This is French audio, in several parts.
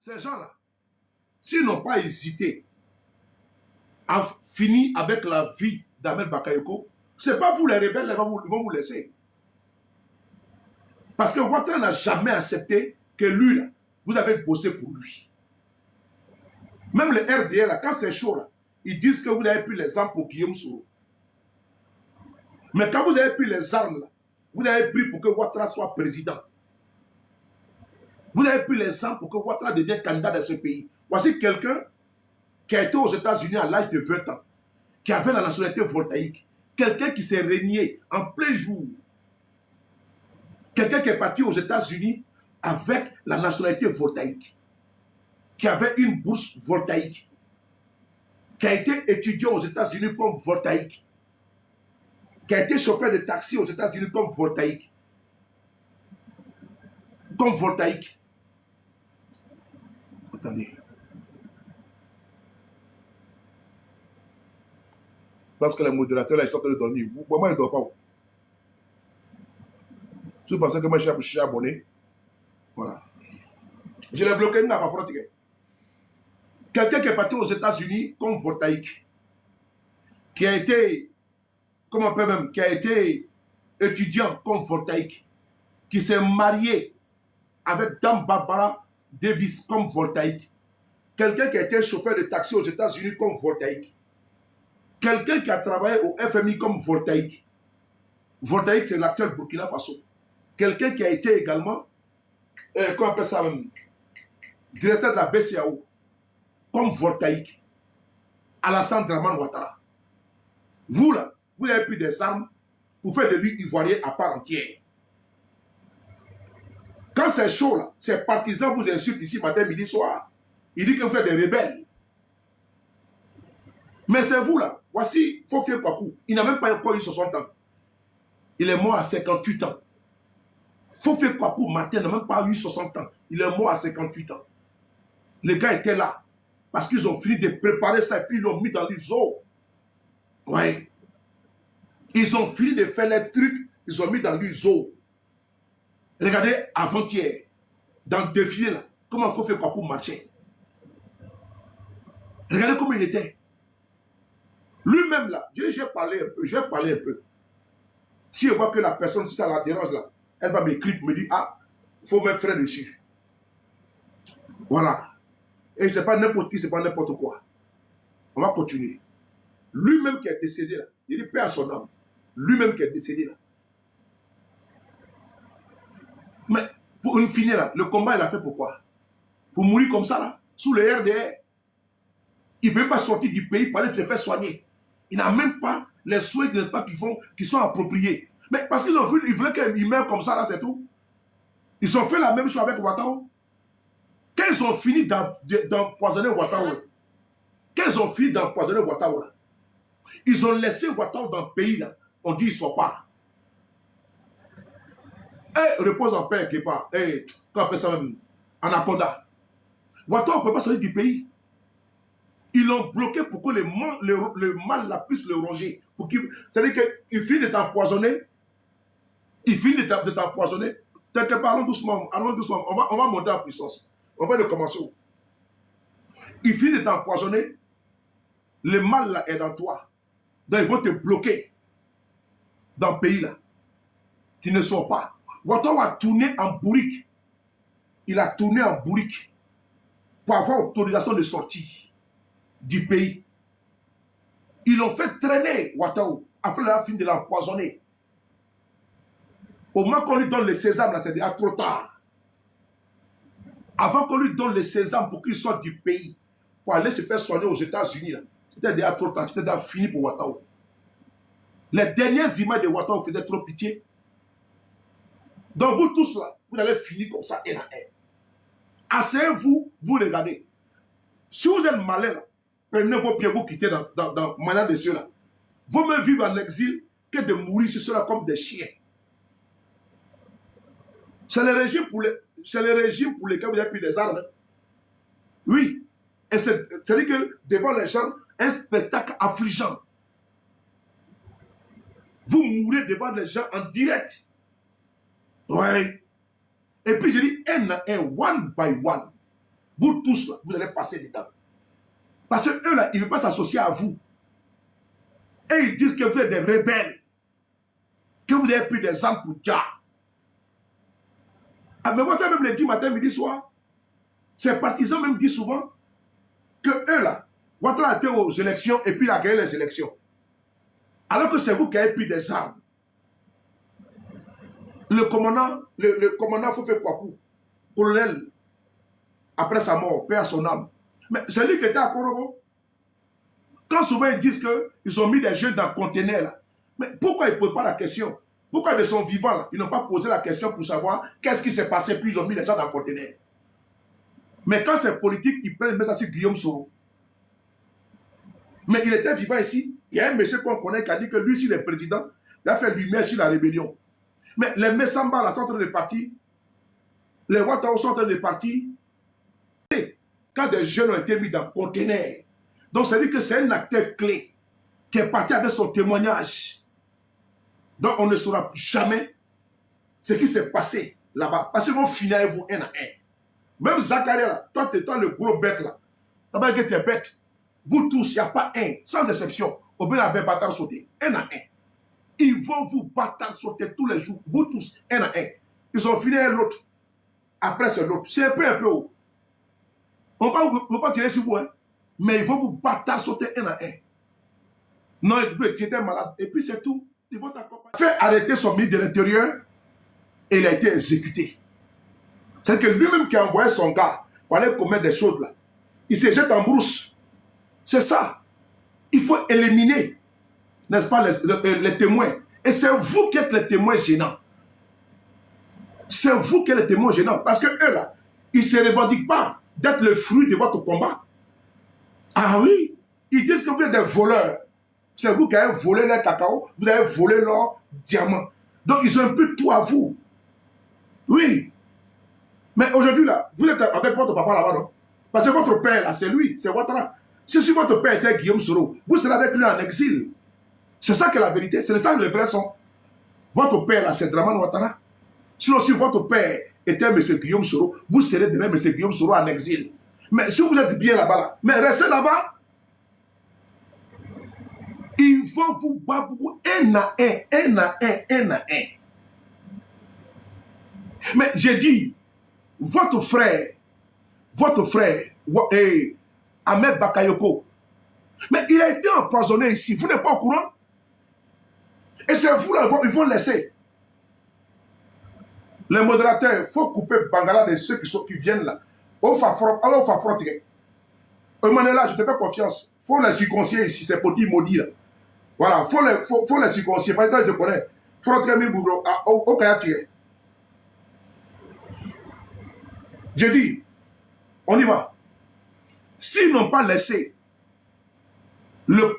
Ces gens-là, s'ils n'ont pas hésité à finir avec la vie d'Ahmed Bakayoko, ce n'est pas vous les rebelles qui vont vous laisser. Parce que Ouattara n'a jamais accepté que lui, là, vous avez bossé pour lui. Même le RDL, là, quand c'est chaud, là, ils disent que vous avez pris les armes pour Guillaume Soro. Mais quand vous avez pris les armes, là, vous avez pris pour que Ouattara soit président. Vous avez pris les armes pour que Ouattara devienne candidat dans ce pays. Voici quelqu'un qui a été aux États-Unis à l'âge de 20 ans, qui avait la nationalité voltaïque. Quelqu'un qui s'est régné en plein jour. Quelqu'un qui est parti aux États-Unis avec la nationalité voltaïque, qui avait une bourse voltaïque, qui a été étudiant aux États-Unis comme voltaïque, qui a été chauffeur de taxi aux États-Unis comme voltaïque. Comme voltaïque. Attendez. Parce que les modérateurs, là, ils sont en train de dormir. Moi, ils ne dorment pas. Si vous pensez que moi, je suis abonné, voilà. Je l'ai bloqué dans ma frontière. Quelqu'un qui est parti aux États-Unis comme voltaïque, qui a été, comment on peut même, qui a été étudiant comme voltaïque, qui s'est marié avec Dame Barbara Davis comme voltaïque, quelqu'un qui a été chauffeur de taxi aux États-Unis comme voltaïque, quelqu'un qui a travaillé au FMI comme voltaïque. Voltaïque, c'est l'actuel Burkina Faso. Quelqu'un qui a été également, comment on appelle ça, directeur de la BCAO, comme voltaïque. Alassane Dramane Ouattara. Vous, là, vous avez pris des armes pour faire de lui ivoirien à part entière. Quand c'est chaud, là, ces partisans vous insultent ici matin, midi, soir. Il dit que vous faites des rebelles. Mais c'est vous, là. Voici Fofie Kwaku. Il n'a même pas encore eu 60 ans. Il est mort à 58 ans. Fofie Kwaku Martin n'a même pas eu 60 ans. Il est mort à 58 ans. Les gars étaient là. Parce qu'ils ont fini de préparer ça et puis ils l'ont mis dans les eaux. Ouais. Ils ont fini de faire les trucs. Ils ont mis dans les eaux. Regardez avant-hier, dans le défilé là, comment il faut faire quoi pour marcher. Regardez comment il était. Lui-même là, j'ai parlé un peu. Si je vois que la personne, si ça la dérange là, elle va m'écrire, me dire, ah, il faut mettre frein dessus. Voilà. Et c'est pas n'importe qui, c'est pas n'importe quoi. On va continuer. Lui-même qui est décédé là, il dit paix à son âme. Lui-même qui est décédé là. Mais pour une finir là, le combat il a fait pourquoi? Pour mourir comme ça là, sous le RDR. Il ne peut pas sortir du pays pour aller se faire soigner. Il n'a même pas les soins qui sont appropriés. Mais parce qu'ils ont vu, ils voulaient qu'il meure comme ça là, c'est tout. Ils ont fait la même chose avec Ouattara. Quand ils ont fini d'empoisonner Ouattara, ils ont laissé Ouattara dans le pays là. On dit ils ne sont pas. Eh, repose en paix, Kepa. Eh, quand on appelle ça même, Anaconda. Ouattara ne peut pas sortir du pays. Ils l'ont bloqué pour que le mal la puisse le ronger. C'est-à-dire qu'il finit de t'empoisonner. Il finit de t'empoisonner. T'inquiète pas, allons doucement. On va monter en puissance. On va le commencer. Il finit de t'empoisonner. Le mal là est dans toi. Donc ils vont te bloquer dans le pays là. Tu ne sors pas. Ouattara a tourné en bourrique. Il a tourné en bourrique pour avoir autorisation de sortie du pays. Ils l'ont fait traîner, Ouattara, afin de finir de l'empoisonner. Au moment qu'on lui donne le sésame, là, c'est déjà trop tard. Avant qu'on lui donne le sésame pour qu'il sorte du pays, pour aller se faire soigner aux États-Unis, là, c'était déjà trop tard, c'était déjà fini pour Ouattara. Les dernières images de Ouattara faisaient trop pitié. Donc vous tous là, vous allez finir comme ça, un à un. Asseyez-vous, vous regardez. Si vous êtes malin, là, prenez vos pieds, vous quittez dans manière de ceux-là. Vaut mieux vivre en exil que de mourir sur cela comme des chiens. C'est le régime pour lesquels vous avez pris des armes. Oui. Et c'est-à-dire que devant les gens, un spectacle affligeant. Vous mourrez devant les gens en direct. Oui. Et puis je dis un à un, one by one. Vous tous, là, vous allez passer dedans. Parce qu'eux, là, ils ne veulent pas s'associer à vous. Et ils disent que vous êtes des rebelles. Que vous avez pris des armes pour Dja. Ah, mais Ouattara même le dit matin, midi, soir. Ses partisans même disent souvent que eux, là, Ouattara était aux élections et puis il a gagné les élections. Alors que c'est vous qui avez pris des armes. Le commandant Fofé Kwaku, colonel, après sa mort, paix à son âme. Mais c'est lui qui était à Korogo. Quand souvent ils disent qu'ils ont mis des jeunes dans le conteneur, là, mais pourquoi ils ne posent pas la question? Pourquoi ils sont vivants, là, ils n'ont pas posé la question pour savoir qu'est-ce qui s'est passé, puis ils ont mis les gens dans le conteneur? Mais quand c'est politique, ils prennent ça sur Guillaume Soro. Mais il était vivant ici. Il y a un monsieur qu'on connaît qui a dit que lui, s'il est président, il a fait lumière sur la rébellion. Mais les Messamba là, sont en train de partir. Les Ouattara sont en train de partir. Quand des jeunes ont été mis dans le conteneur. Donc, ça veut dire que c'est un acteur clé qui est parti avec son témoignage. Donc, on ne saura plus jamais ce qui s'est passé là-bas. Parce qu'ils vont finir avec vous un à un. Même Zakaria, là, toi, tu es le gros bête là. T'as que tu es bête. Vous tous, il n'y a pas un, sans exception. Au bien, la bête bâtard sauter. Un à un. Ils vont vous bâtard sauter tous les jours. Vous tous, un à un. Ils ont fini l'autre. Après, c'est l'autre. C'est un peu haut. On ne peut pas tirer sur vous, hein. Mais ils vont vous bâtard sauter un à un. Non, tu étais malade. Et puis, c'est tout. Ils vont t'accompagner. Fait arrêter son ministre de l'Intérieur et il a été exécuté. C'est-à-dire que lui-même qui a envoyé son gars pour aller commettre des choses là, il se jette en brousse. C'est ça. Il faut éliminer, n'est-ce pas, les témoins. Et c'est vous qui êtes les témoins gênants. C'est vous qui êtes les témoins gênants. Parce que eux là, ils ne se revendiquent pas d'être le fruit de votre combat. Ah oui, ils disent que vous êtes des voleurs. C'est vous qui avez volé leur cacao, vous avez volé leur diamant. Donc ils ont un peu tout à vous. Oui. Mais aujourd'hui là, vous êtes avec votre papa là-bas, non? Parce que votre père là, c'est lui, c'est Ouattara. Si votre père était Guillaume Soro, vous serez avec lui en exil. C'est ça que la vérité, c'est ça le vrai son. Votre père là, c'est Dramane Ouattara. Sinon, si votre père était M. Guillaume Soro, vous serez derrière M. Guillaume Soro en exil. Mais si vous êtes bien là-bas, là, mais restez là-bas. Ils vont vous battre un à un, un à un, un à un. Mais j'ai dit, votre frère, Ahmed Bakayoko, mais il a été empoisonné ici. Vous n'êtes pas au courant? Et c'est vous là, ils vont laisser. Les modérateurs, il faut couper Bangala de ceux qui viennent là. Emmanuel, je te fais confiance. Il faut les circoncier ici, ces petits maudits là. Voilà, il faut les circoncier. Par exemple, je te connais. Au Kayatire. J'ai dit, on y va. S'ils n'ont pas laissé le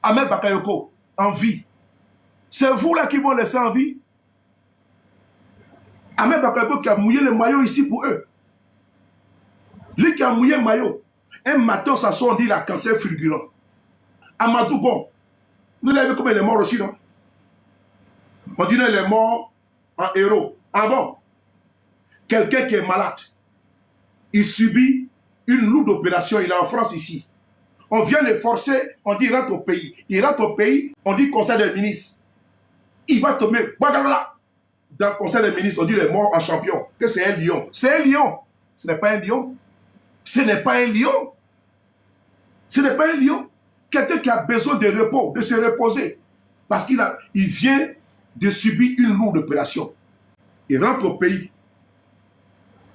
Ahmed Bakayoko en vie, c'est vous là qui vont laisser en vie. Ahmed Bakayoko qui a mouillé le maillot ici pour eux. Lui qui a mouillé le maillot. Un matin, on s'assoit, on dit il a cancer fulgurant. Amadou Bon, vous l'avez vu comme il est mort aussi, non? On dit qu'il est mort en héros. Ah bon? Quelqu'un qui est malade, il subit une lourde opération, il est en France ici. On vient le forcer, on dit il rentre au pays. Il rentre au pays, on dit conseil des ministres. Il va tomber, dans le conseil des ministres, on dit il est mort en champion, que c'est un lion. C'est un lion. Ce n'est pas un lion. Ce n'est pas un lion. Ce n'est pas un lion. Quelqu'un qui a besoin de repos, de se reposer. Parce qu'il vient de subir une lourde opération. Il rentre au pays.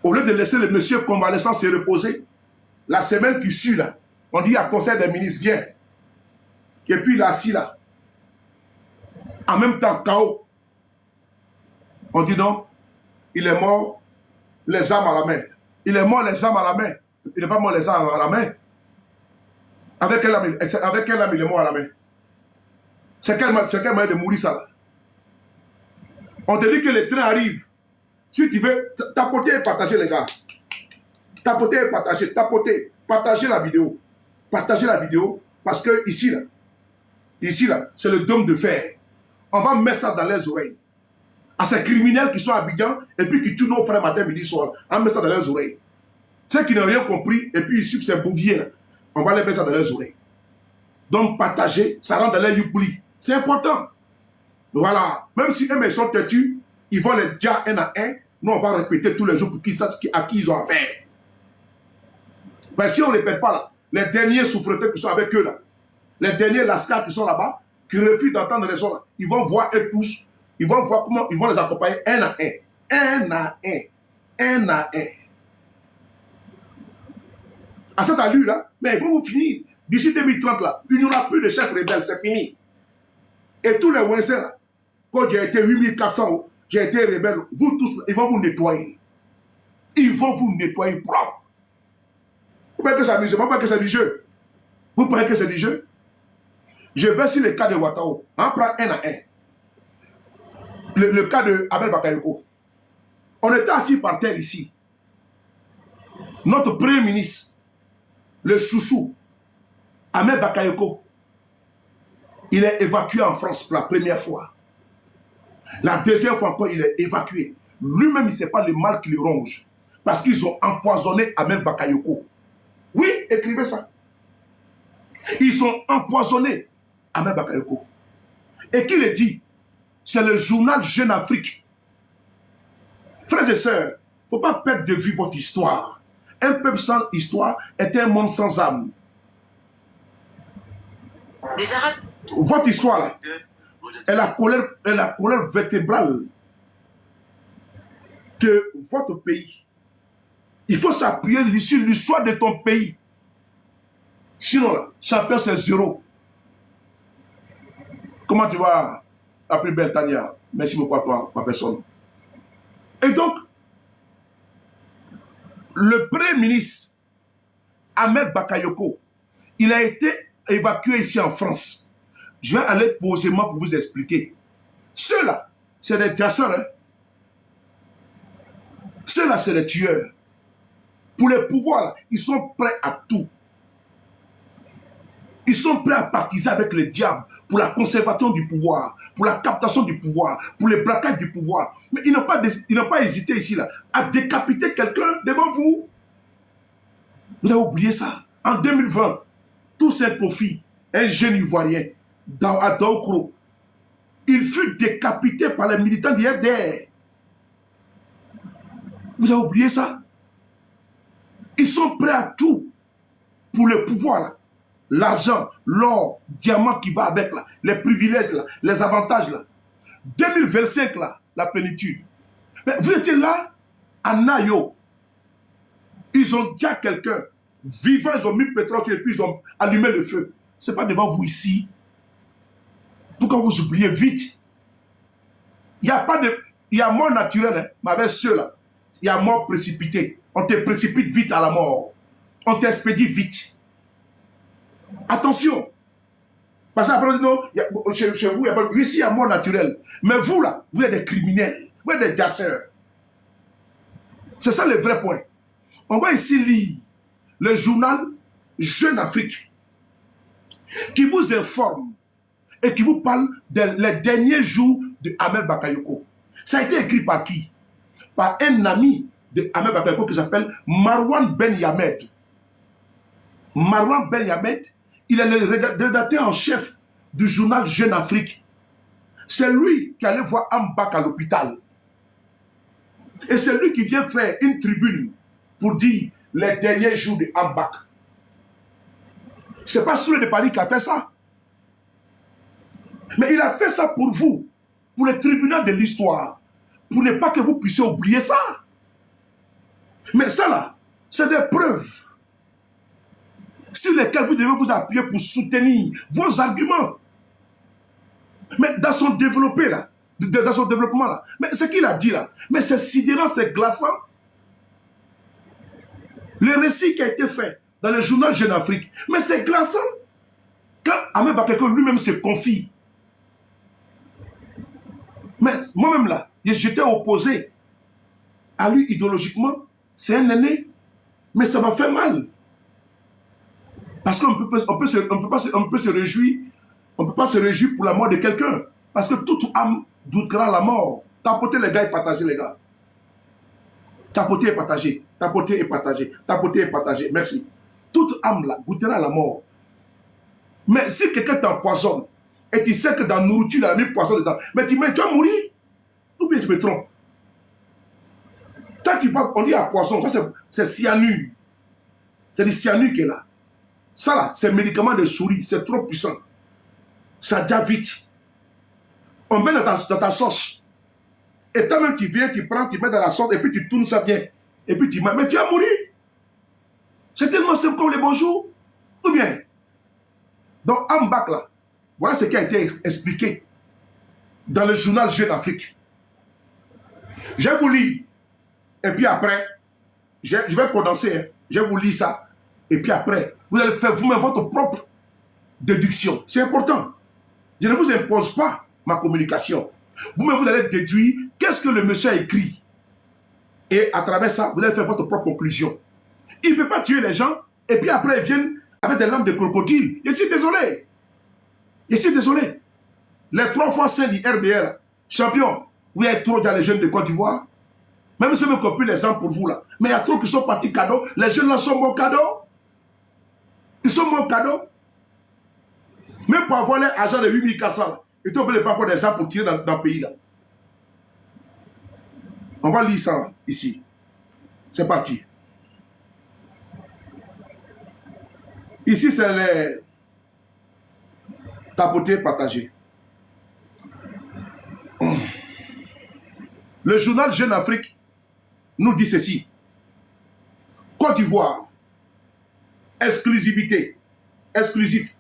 Au lieu de laisser le monsieur convalescent se reposer, la semaine qui suit là, on dit à conseil des ministres, viens. Et puis il est assis là. En même temps, KO. On dit non, il est mort, les armes à la main. Il est mort, les armes à la main. Il n'est pas mort, les armes à la main. Avec quelle âme il est mort à la main? C'est quel moyen de mourir ça là? On te dit que le train arrive. Si tu veux, tapoter et partager les gars. Tapoter et partager. Tapoter. Partagez la vidéo. Partagez la vidéo. Parce que ici là, c'est le dôme de fer. On va mettre ça dans les oreilles. à ces criminels qui sont à Abidjan et puis qui tuent nos frères matin, midi, soir. On met ça dans leurs oreilles. Ceux qui n'ont rien compris et puis ils suivent ces bouviers là, on va les mettre ça dans leurs oreilles. Donc partager, ça rentre dans leur youpli. C'est important. Voilà. Même si eux ils sont têtus, ils vont les dire un à un. Nous, on va répéter tous les jours pour qu'ils sachent à qui ils ont affaire. Mais si on ne répète pas là, les derniers souffreteurs qui sont avec eux là, les derniers lascars qui sont là-bas, qui refusent d'entendre les gens là, ils vont voir eux tous, ils vont voir comment ils vont les accompagner un à un. Un à un. Un à un. À cette allure là, mais ils vont vous finir. D'ici 2030 là, il n'y aura plus de chefs rebelles, c'est fini. Et tous les Wensers là, quand j'ai été 8400, j'ai été rebelle, vous tous, ils vont vous nettoyer. Ils vont vous nettoyer propre. Vous pensez que c'est amusant, vous pensez que c'est du jeu. Vous pensez que c'est du jeu. Je vais sur le cas de Ouattao. On prend un à un. Le cas de Abel Bakayoko. On était assis par terre ici. Notre premier ministre, le chouchou, Ahmed Bakayoko, il est évacué en France pour la première fois. La deuxième fois encore, il est évacué. Lui-même, il ne sait pas le mal qui le ronge. Parce qu'ils ont empoisonné Ahmed Bakayoko. Oui, écrivez ça. Ils ont empoisonné Ahmed Bakayoko. Et qui le dit? C'est le journal Jeune Afrique. Frères et sœurs, il ne faut pas perdre de vue votre histoire. Un peuple sans histoire est un monde sans âme. Des Arabes. Votre histoire là, est la colère vertébrale de votre pays. Il faut s'appuyer sur l'histoire de ton pays. Sinon là, champion c'est zéro. Comment tu vas, la plus belle Tania? Merci beaucoup à toi, ma personne. Et donc, le premier ministre, Ahmed Bakayoko, il a été évacué ici en France. Je vais aller posément pour vous expliquer. Ceux-là, c'est des casseurs. Hein? Ceux-là, c'est des tueurs. Pour les pouvoirs, là, ils sont prêts à tout. Ils sont prêts à partiser avec le diable pour la conservation du pouvoir, pour la captation du pouvoir, pour le braquage du pouvoir. Mais ils n'ont pas hésité ici là, à décapiter quelqu'un devant vous. Vous avez oublié ça. En 2020, Toussaint Kofi, un jeune Ivoirien, à Daokro, il fut décapité par les militants du RDR. Vous avez oublié ça? Ils sont prêts à tout pour le pouvoir là. L'argent, l'or, diamant qui va avec là, les privilèges là, les avantages là. 2025 là, la plénitude. Mais vous étiez là, à Nayo. Ils ont dit à quelqu'un, vivant, ils ont mis le pétrole et puis ils ont allumé le feu. Ce n'est pas devant vous ici. Pourquoi vous oubliez vite? Il n'y a pas de... Il y a mort naturelle, hein, mais avec ceux-là, il y a mort précipitée. On te précipite vite à la mort. On t'expédie vite. Attention. Parce qu'après, non, chez vous, il y a pas... Ici, il y a mort naturelle. Mais vous, là, vous êtes des criminels. Vous êtes des gasseurs. C'est ça le vrai point. On va ici lire le journal Jeune Afrique qui vous informe et qui vous parle des derniers jours de Ahmed Bakayoko. Ça a été écrit par qui? Par un ami de Ahmed Bakayoko qui s'appelle Marwan Ben Yamed. Marwan Ben Yamed, il est le rédacteur en chef du journal Jeune Afrique. C'est lui qui allait voir Ambak à l'hôpital. Et c'est lui qui vient faire une tribune pour dire les derniers jours de Ambak. Ce n'est pas Souley de Paris qui a fait ça. Mais il a fait ça pour vous, pour le tribunal de l'histoire, pour ne pas que vous puissiez oublier ça. Mais ça là, c'est des preuves sur lesquelles vous devez vous appuyer pour soutenir vos arguments. Mais dans son développé là, dans son développement là, mais ce qu'il a dit là, mais c'est sidérant, c'est glaçant. Le récit qui a été fait dans le journal Jeune Afrique, mais c'est glaçant. Quand Ahmed Bakayoko lui-même se confie. Mais moi-même là, j'étais opposé à lui idéologiquement. C'est un aîné, mais ça m'a fait mal. Parce qu'on peut se réjouir, on ne peut pas se réjouir pour la mort de quelqu'un. Parce que toute âme doutera la mort. Tapoter les gars et partager les gars. Tapoter et partager. Tapoter et partager. Tapoter et partager. Merci. Toute âme là goûtera la mort. Mais si quelqu'un t'empoisonne et tu sais que dans la nourriture, il a mis poison dedans, mais tu vas mourir. Ou bien je me trompe. Quand tu parles, on dit à poison, ça c'est cyanure. C'est du cyanure qui est là. Ça là, c'est un médicament de souris, c'est trop puissant. Ça déjà vite. On met dans ta sauce. Et toi-même, tu viens, tu prends, tu mets dans la sauce, et puis tu tournes ça bien. Et puis tu mets, mais tu vas mourir. C'est tellement simple comme les bonjours. Ou bien, donc Ambak là, voilà ce qui a été expliqué dans le journal Jeune Afrique. Je vais vous lire. Et puis après, je vais condenser. Hein. Je vais vous lire ça. Et puis après, vous allez faire vous-même votre propre déduction. C'est important. Je ne vous impose pas ma communication. Vous-même, vous allez déduire qu'est-ce que le monsieur a écrit. Et à travers ça, vous allez faire votre propre conclusion. Il ne peut pas tuer les gens. Et puis après, ils viennent avec des lames de crocodile. Je suis désolé. Je suis désolé. Les 3 fois saints du RDL, champion, vous êtes trop dans les jeunes de Côte d'Ivoire. Même si je me copie l'exemple pour vous là. Mais il y a trop qui sont partis cadeaux. Les jeunes là sont bons cadeaux. Ils sont bons cadeaux. Même pour avoir les agents de 8400, ils t'ont obligé de pas avoir des armes pour tirer dans le pays là. On va lire ça ici. C'est parti. Ici, c'est les tapoter, partager. Le journal Jeune Afrique nous dit ceci. Côte d'Ivoire, exclusivité, exclusif.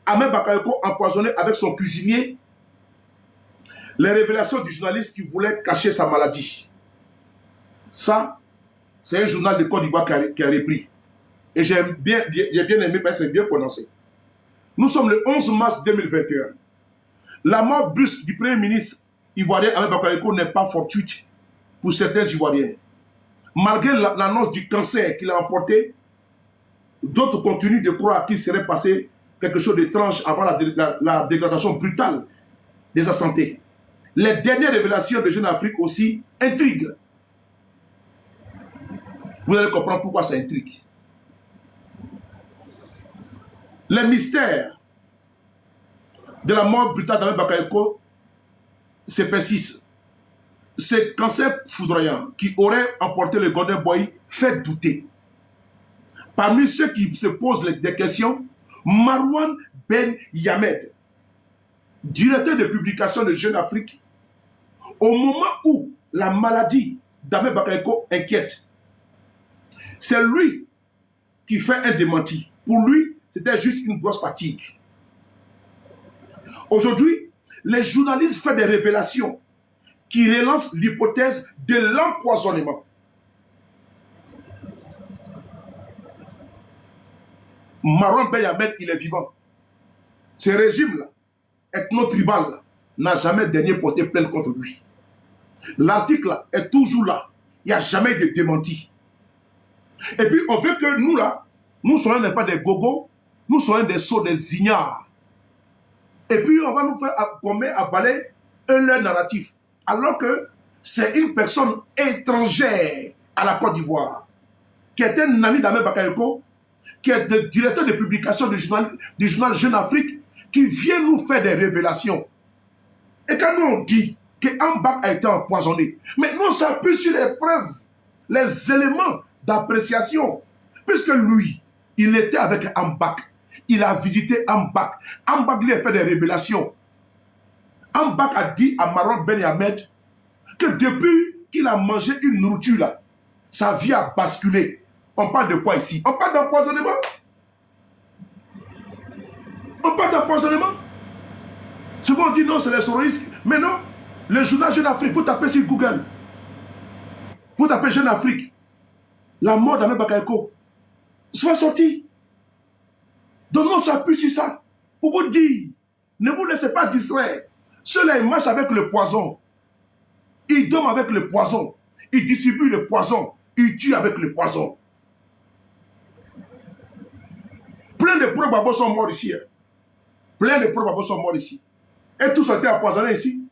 Ahmed Bakayoko empoisonné avec son cuisinier. Les révélations du journaliste qui voulait cacher sa maladie. Ça, c'est un journal de Côte d'Ivoire qui a repris. Et j'ai bien aimé parce que c'est bien prononcé. Nous sommes le 11 mars 2021. La mort brusque du premier ministre ivoirien Ahmed Bakayoko n'est pas fortuite pour certains Ivoiriens. Malgré l'annonce du cancer qu'il a emporté, d'autres continuent de croire qu'il serait passé quelque chose d'étrange avant la dégradation brutale de sa santé. Les dernières révélations de Jeune Afrique aussi intriguent. Vous allez comprendre pourquoi ça intrigue. Les mystères de la mort brutale d'Ahmed Bakayoko se persistent. Ce cancer foudroyant qui aurait emporté le Golden Boy fait douter. Parmi ceux qui se posent des questions, Marouane Ben Yamed, directeur de publication de Jeune Afrique, au moment où la maladie d'Ahmed Bakayoko inquiète, c'est lui qui fait un démenti. Pour lui, c'était juste une grosse fatigue. Aujourd'hui, les journalistes font des révélations qui relancent l'hypothèse de l'empoisonnement. Marouane Ben Yamed, il est vivant. Ce régime-là, ethno-tribal, n'a jamais daigné porter plainte contre lui. L'article est toujours là. Il n'y a jamais de démenti. Et puis, on veut que nous, là, nous soyons pas des gogos, nous soyons des sots, des ignares. Et puis, on va nous faire avaler leur narratif. Alors que c'est une personne étrangère à la Côte d'Ivoire, qui est un ami d'Ahmed Bakayoko, qui est le directeur de publication du journal Jeune Afrique, qui vient nous faire des révélations. Et quand nous on dit que Ambak a été empoisonné, mais nous on s'appuie sur les preuves, les éléments d'appréciation. Puisque lui, il était avec Ambak, il a visité Ambak. Ambak lui a fait des révélations. Ambak a dit à Marouane Ben Yamed que depuis qu'il a mangé une nourriture là, sa vie a basculé. On parle de quoi ici? On parle d'empoisonnement. On parle d'empoisonnement. Souvent on dit non, c'est les souristes. Mais non, le journal Jeune Afrique, vous tapez sur Google. Vous tapez Jeune Afrique. La mort d'Ahmed Bakayoko soit sortie. Donc on s'appuie sur ça. Pour vous dire, ne vous laissez pas distraire. Ceux-là, ils marchent avec le poison. Ils dorment avec le poison. Ils distribuent le poison. Ils tuent avec le poison. Plein de pro-babos sont morts ici. Hein. Plein de pro-babos sont morts ici. Et tous ont été empoisonnés ici.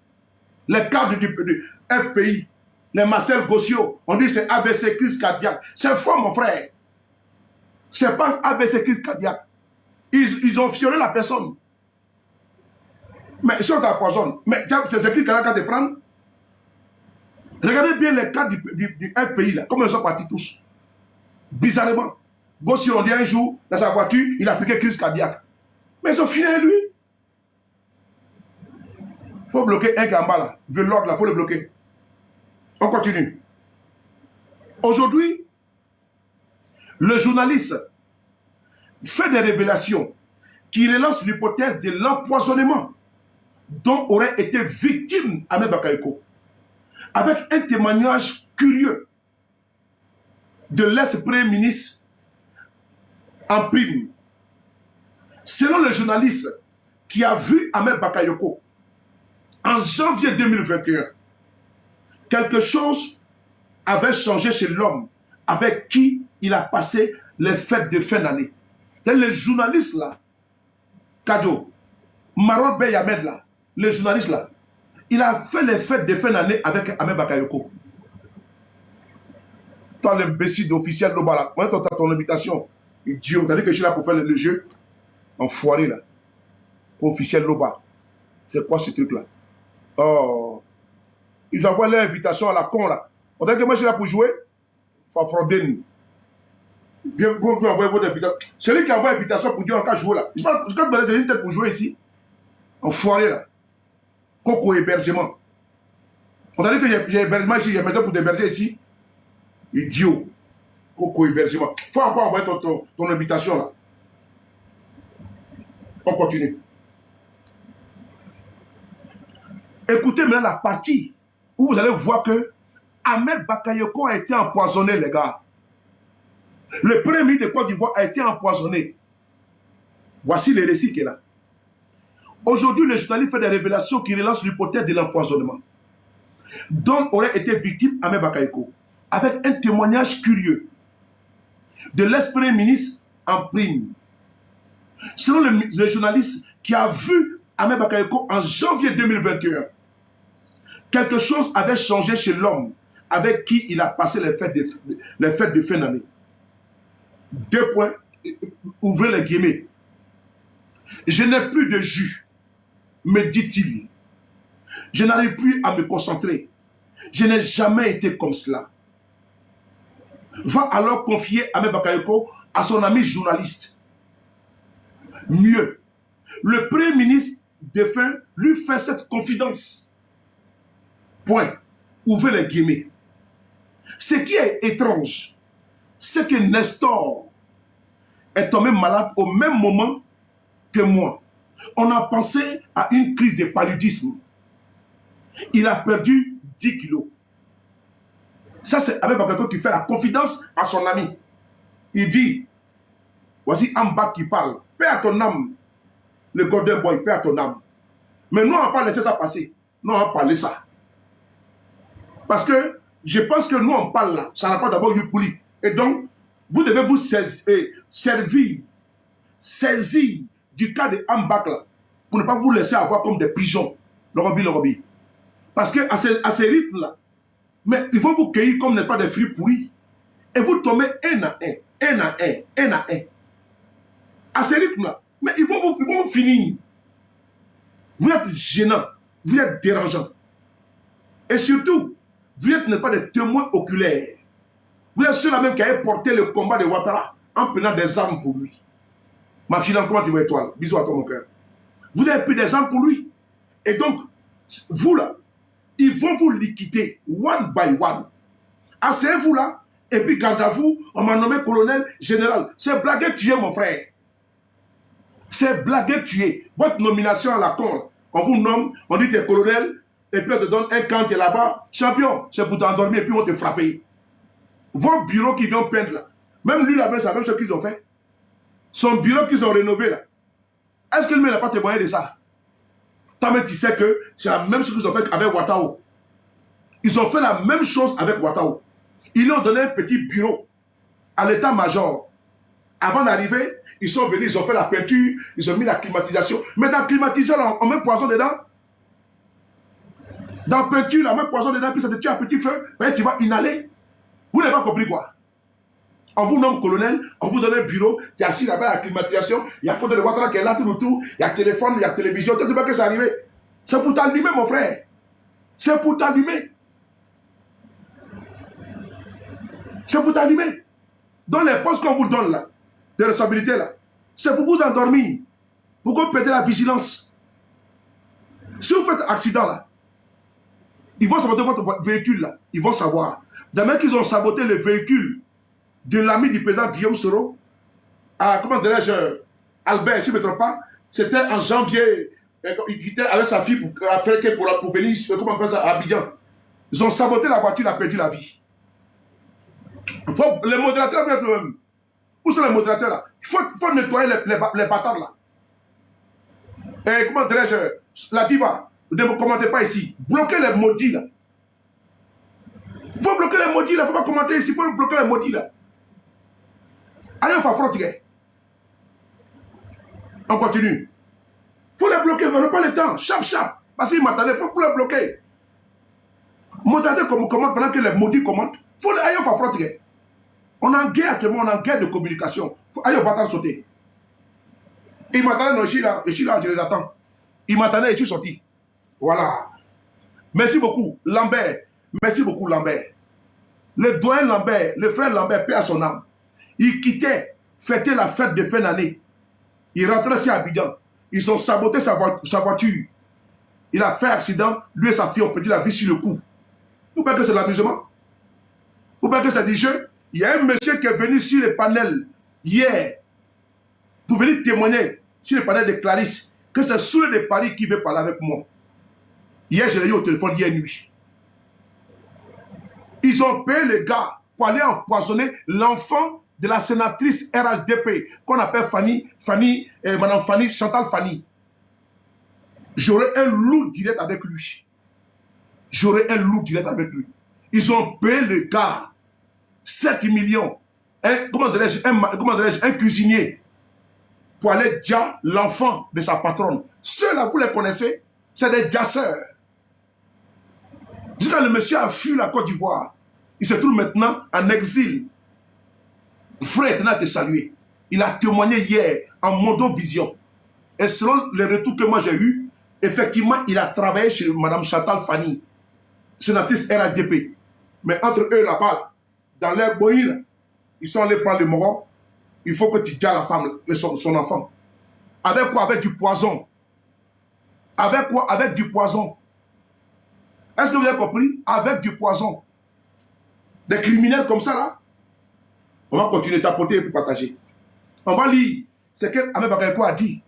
les cadres du FPI, les Marcel Gossio, on dit c'est AVC crise cardiaque. C'est faux, mon frère. C'est pas AVC crise cardiaque. Ils ont violé la personne. Mais si on t'empoisonne, mais c'est qui quelqu'un qui te prend? Regardez bien les cas du FPI, là, comment ils sont partis tous. Bizarrement. Gossio, on dit un jour, dans sa voiture, il a piqué crise cardiaque. Mais ils ont fini lui. Il faut bloquer un gamba là. Veut l'ordre là, il faut le bloquer. On continue. Aujourd'hui, le journaliste fait des révélations qui relancent l'hypothèse de l'empoisonnement dont aurait été victime Ahmed Bakayoko, avec un témoignage curieux de l'ex-premier ministre en prime. Selon le journaliste qui a vu Ahmed Bakayoko en janvier 2021, quelque chose avait changé chez l'homme avec qui il a passé les fêtes de fin d'année. C'est le journaliste là, Kajo, Maron Bey Ahmed là, le journaliste là, il a fait les fêtes de fin d'année avec Ahmed Bakayoko. Toi l'imbécile d'officiel Loba là, moi ton invitation, idiot, t'as dit que je suis là pour faire le jeu, enfoiré là, officiel Loba. C'est quoi ce truc là? Oh, ils envoient l'invitation à la con là. On dirait que moi je suis là pour jouer. Faut frauder. Bien, vous envoyer votre invitation. Celui qui envoie l'invitation pour dire on va jouer là. Je pense que vous avez une tête pour jouer ici. Enfoiré là. Coco hébergement. On a dit que j'ai hébergement ici, il y a maintenant pour t'héberger ici. Idiot. Coco hébergement. Faut encore envoyer ton invitation là. On continue. Écoutez maintenant la partie où vous allez voir que Ahmed Bakayoko a été empoisonné, les gars. Le premier ministre de Côte d'Ivoire a été empoisonné. Voici le récit qui est là. Aujourd'hui, le journaliste fait des révélations qui relancent l'hypothèse de l'empoisonnement dont aurait été victime Ahmed Bakayoko, avec un témoignage curieux de l'ex-premier ministre en prime. Selon le journaliste qui a vu Ahmed Bakayoko en janvier 2021, quelque chose avait changé chez l'homme avec qui il a passé les fêtes de fin d'année. 2 points, ouvrez les guillemets. Je n'ai plus de jus, me dit-il. Je n'arrive plus à me concentrer. Je n'ai jamais été comme cela. Va alors confier Ahmed Bakayoko à son ami journaliste. Mieux, le premier ministre défunt lui fait cette confidence. Point. Ouvrez les guillemets. Ce qui est étrange, c'est que Nestor est tombé malade au même moment que moi. On a pensé à une crise de paludisme. Il a perdu 10 kilos. Ça, c'est Ahmed Bakayoko qui fait la confidence à son ami. Il dit, voici Amba qui parle. Paix à ton âme, le Golden Boy, paix à ton âme. Mais nous, on n'a pas laissé ça passer. Nous, on a parlé ça. Parce que je pense que nous, on parle là. Ça n'a pas d'abord eu pour lui. Et donc, vous devez vous saisir du cas de Ambak là, pour ne pas vous laisser avoir comme des pigeons. Le Roby. Parce que à ces rythmes-là, mais ils vont vous cueillir comme n'est pas des fruits pourris. Et vous tombez un à un. À ces rythmes-là, mais ils vont vous finir. Vous êtes gênant, vous êtes dérangeant. Et surtout, vous n'êtes pas des témoins oculaires. Vous êtes ceux-là même qui avaient porté le combat de Ouattara en prenant des armes pour lui. Ma fille, comment tu vas étoile? Bisous à toi, mon cœur. Vous avez pris des armes pour lui. Et donc, vous là, ils vont vous liquider one by one. Asseyez-vous là, et puis quant à vous, on m'a nommé colonel général. C'est blagué tué, mon frère. C'est blagué tué. Votre nomination à la con, on vous nomme, on dit que tu es colonel, et puis on te donne un camp qui est là-bas. Champion, c'est pour t'endormir, et puis on te frapper. Vos bureaux qui viennent peindre là, même lui là-bas, c'est la même chose qu'ils ont fait. Son bureau qu'ils ont rénové là, est-ce qu'il n'a pas témoigné de ça? Toi-même, tu sais que c'est la même chose qu'ils ont fait avec Ouattao. Ils ont fait la même chose avec Ouattao. Ils lui ont donné un petit bureau à l'état-major. Avant d'arriver, ils sont venus, ils ont fait la peinture, ils ont mis la climatisation. Mais dans la climatisation, on met poison dedans. Dans peinture, la même poison dedans, puis ça te tue à petit feu, ben, tu vas inhaler. Vous n'avez pas compris quoi? On vous nomme colonel, on vous donne un bureau, tu es assis là-bas à la climatisation, il y a photo de voiture qui est là tout autour, il y a téléphone, il y a télévision, tu ne sais pas que c'est arrivé. C'est pour t'allumer, mon frère. C'est pour t'allumer. C'est pour t'allumer. Dans les postes qu'on vous donne là, de responsabilité là, c'est pour vous endormir, pour que vous perdez la vigilance. Si vous faites accident là, ils vont saboter votre véhicule là, ils vont savoir. Demain qu'ils ont saboté le véhicule de l'ami du président Guillaume Soro, à, comment dirais-je, Albert, si je ne me trompe pas, c'était en janvier, il quittait avec sa fille pour venir, comment on appelle ça, à Abidjan. Ils ont saboté la voiture, il a perdu la vie. Les modérateurs, où sont les modérateurs là? Il faut nettoyer les bâtards là. Et comment dirais-je, la diva, ne me commentez pas ici. Bloquez les maudits là. Il faut bloquer les maudits là, il ne faut pas commenter ici, il faut bloquer les maudits là. Allez, on va frotter. On continue. Il faut les bloquer, on n'a pas le temps. Chap. Parce qu'ils m'attendaient, il faut les bloquer. Modérateur commande pendant que les maudits commandent. Allez, on va frotter. On est en guerre actuellement, on est en guerre de communication. Allez, on va t'en sauter. Ils m'attendaient, je suis là, je les attends. Ils m'attendaient et je suis sorti. Voilà. Merci beaucoup, Lambert. Merci beaucoup, Lambert. Le doyen Lambert, le frère Lambert, paix à son âme. Il quittait, fêtait la fête de fin d'année. Il rentrait ici à Abidjan. Ils ont saboté sa voiture. Il a fait accident. Lui et sa fille ont perdu la vie sur le coup. Vous pensez que c'est l'amusement? Vous pensez que c'est du jeu? Il y a un monsieur qui est venu sur le panel hier pour venir témoigner sur le panel de Clarisse que c'est Soule de Paris qui veut parler avec moi. Hier, je l'ai eu au téléphone hier nuit. Ils ont payé le gars pour aller empoisonner l'enfant de la sénatrice RHDP, qu'on appelle Madame Fanny, Chantal Fanny. J'aurai un loup direct avec lui. Ils ont payé le gars 7 millions. Comment dirais-je, un cuisinier pour aller dire l'enfant de sa patronne. Ceux-là, vous les connaissez, c'est des jasseurs. Quand le monsieur a fui la Côte d'Ivoire, il se trouve maintenant en exil. Frère tenait à te saluer. Il a témoigné hier en Mondovision. Et selon les retours que moi j'ai eus, effectivement, il a travaillé chez Mme Chantal Fanny, sénatrice RHDP. Mais entre eux là-bas, dans leur boïne, ils sont allés prendre le mort. Il faut que tu dises à la femme et son enfant. Avec quoi? Avec du poison. Avec quoi? Avec du poison. Est-ce que vous avez compris? Avec du poison. Des criminels comme ça là. On va continuer à tapoter et partager. On va lire ce qu'Ahmed Bakayoko a dit.